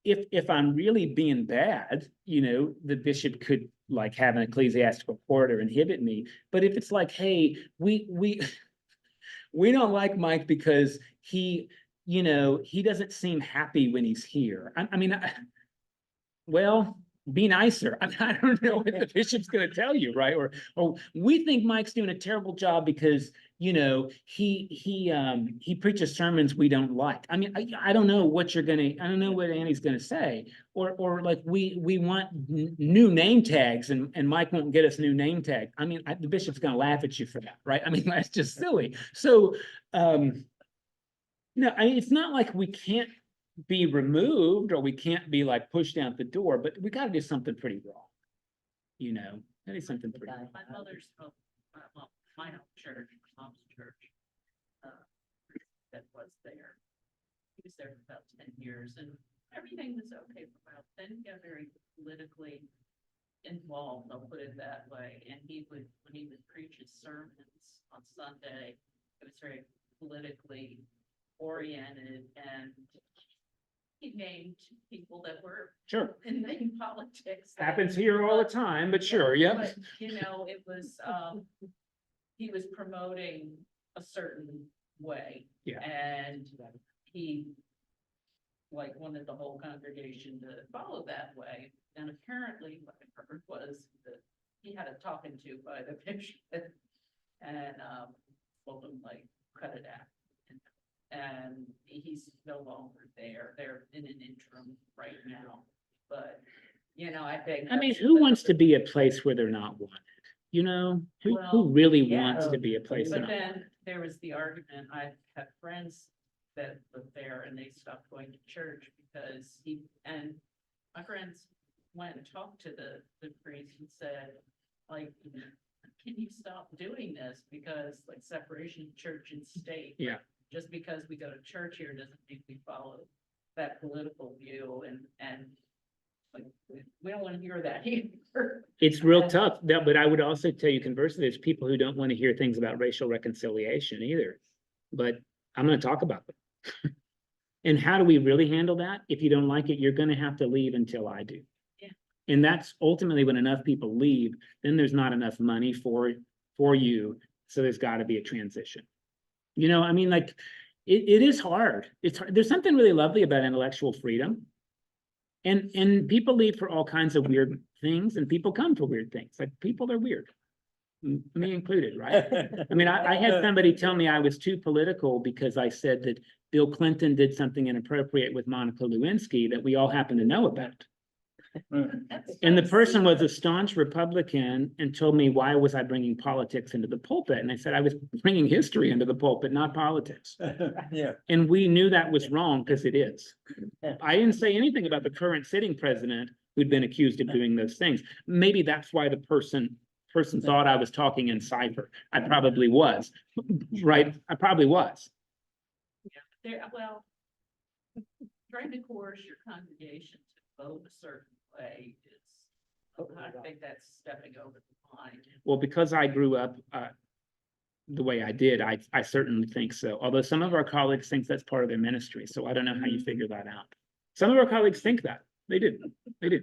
if I'm really being bad, the bishop could like have an ecclesiastical court or inhibit me. But if it's like, hey, we don't like Mike because he doesn't seem happy when he's here. Well, be nicer. I don't know what the bishop's gonna tell you, right? Or we think Mike's doing a terrible job because, you know, he preaches sermons we don't like. I mean, I don't know what I don't know what Annie's gonna say. Or like, we want new name tags and Mike won't get us new name tag. I mean, the bishop's gonna laugh at you for that, right? I mean, that's just silly. So, no, I mean, it's not like we can't be removed or we can't be like pushed out the door, but we gotta do something pretty wrong. You know, that is something pretty wrong. My mother's, well, my home church, mom's church, that was there. He was there for about 10 years and everything was okay for about, then he got very politically involved, I'll put it that way. And when he would preach his sermons on Sunday, it was very politically oriented and he named people that were Sure, in main politics. happens here all the time, but sure, yeah. But, you know, it was, he was promoting a certain way. Yeah. And he like wanted the whole congregation to follow that way. And apparently what I heard was that he had a talking to by the bishop and, told him like, cut it out. And he's no longer there. They're in an interim right now. But, you know, I think. I mean, who wants to be a place where they're not wanted? You know, who Well, really yeah. wants to be a place they're But not? then there was the argument, I had friends that lived there and they stopped going to church because and my friends went and talked to the priest and said, like, can you stop doing this? Because like separation of church and state. Yeah. Just because we go to church here doesn't mean we follow that political view and like, we don't want to hear that either. It's real tough, but I would also tell you conversely, there's people who don't want to hear things about racial reconciliation either. But I'm gonna talk about them. And how do we really handle that? If you don't like it, you're gonna have to leave until I do. Yeah. And that's ultimately when enough people leave, then there's not enough money for you, so there's gotta be a transition. You know, I mean, like, it is hard. It's hard. There's something really lovely about intellectual freedom. And people leave for all kinds of weird things and people come for weird things. Like, people are weird. Me included, right? I mean, I had somebody tell me I was too political because I said that Bill Clinton did something inappropriate with Monica Lewinsky that we all happen to know about. And the person was a staunch Republican and told me, why was I bringing politics into the pulpit? And I said, I was bringing history into the pulpit, not politics. Yeah. And we knew that was wrong because it is. Yeah. I didn't say anything about the current sitting president who'd been accused of doing those things. Maybe that's why the person thought I was talking in cipher. I probably was, right? I probably was. Well, trying to coerce your congregation to vote a certain way is, I think that's stepping over the line. Well, because I grew up the way I did, I certainly think so. Although some of our colleagues think that's part of their ministry, so I don't know how you figure that out. Some of our colleagues think that. They do. They do.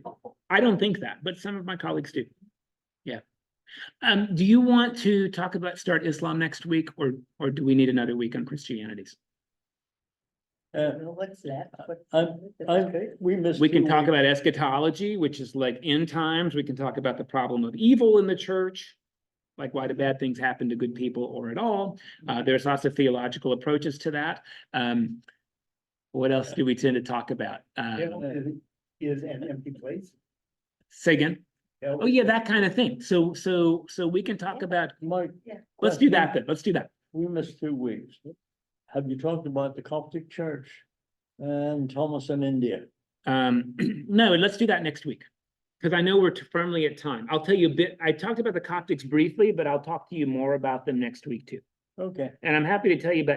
I don't think that, but some of my colleagues do. Yeah. Do you want to talk about Start Islam next week, or do we need another week on Christianities? What's that? We missed. We can 2 talk weeks. about eschatology, which is like end times. We can talk about the problem of evil in the church, like why do bad things happen to good people or at all. There's lots of theological approaches to that. What else do we tend to talk about? Is an empty place. Say again? Oh, yeah, that kind of thing. So we can talk about, Mike. let's do that then. Let's do that. We missed 2 weeks. Have you talked about the Coptic Church and Thomas in India? No, let's do that next week. Because I know we're firmly at time. I'll tell you a bit. I talked about the Coptics briefly, but I'll talk to you more about them next week too. Okay. And I'm happy to tell you about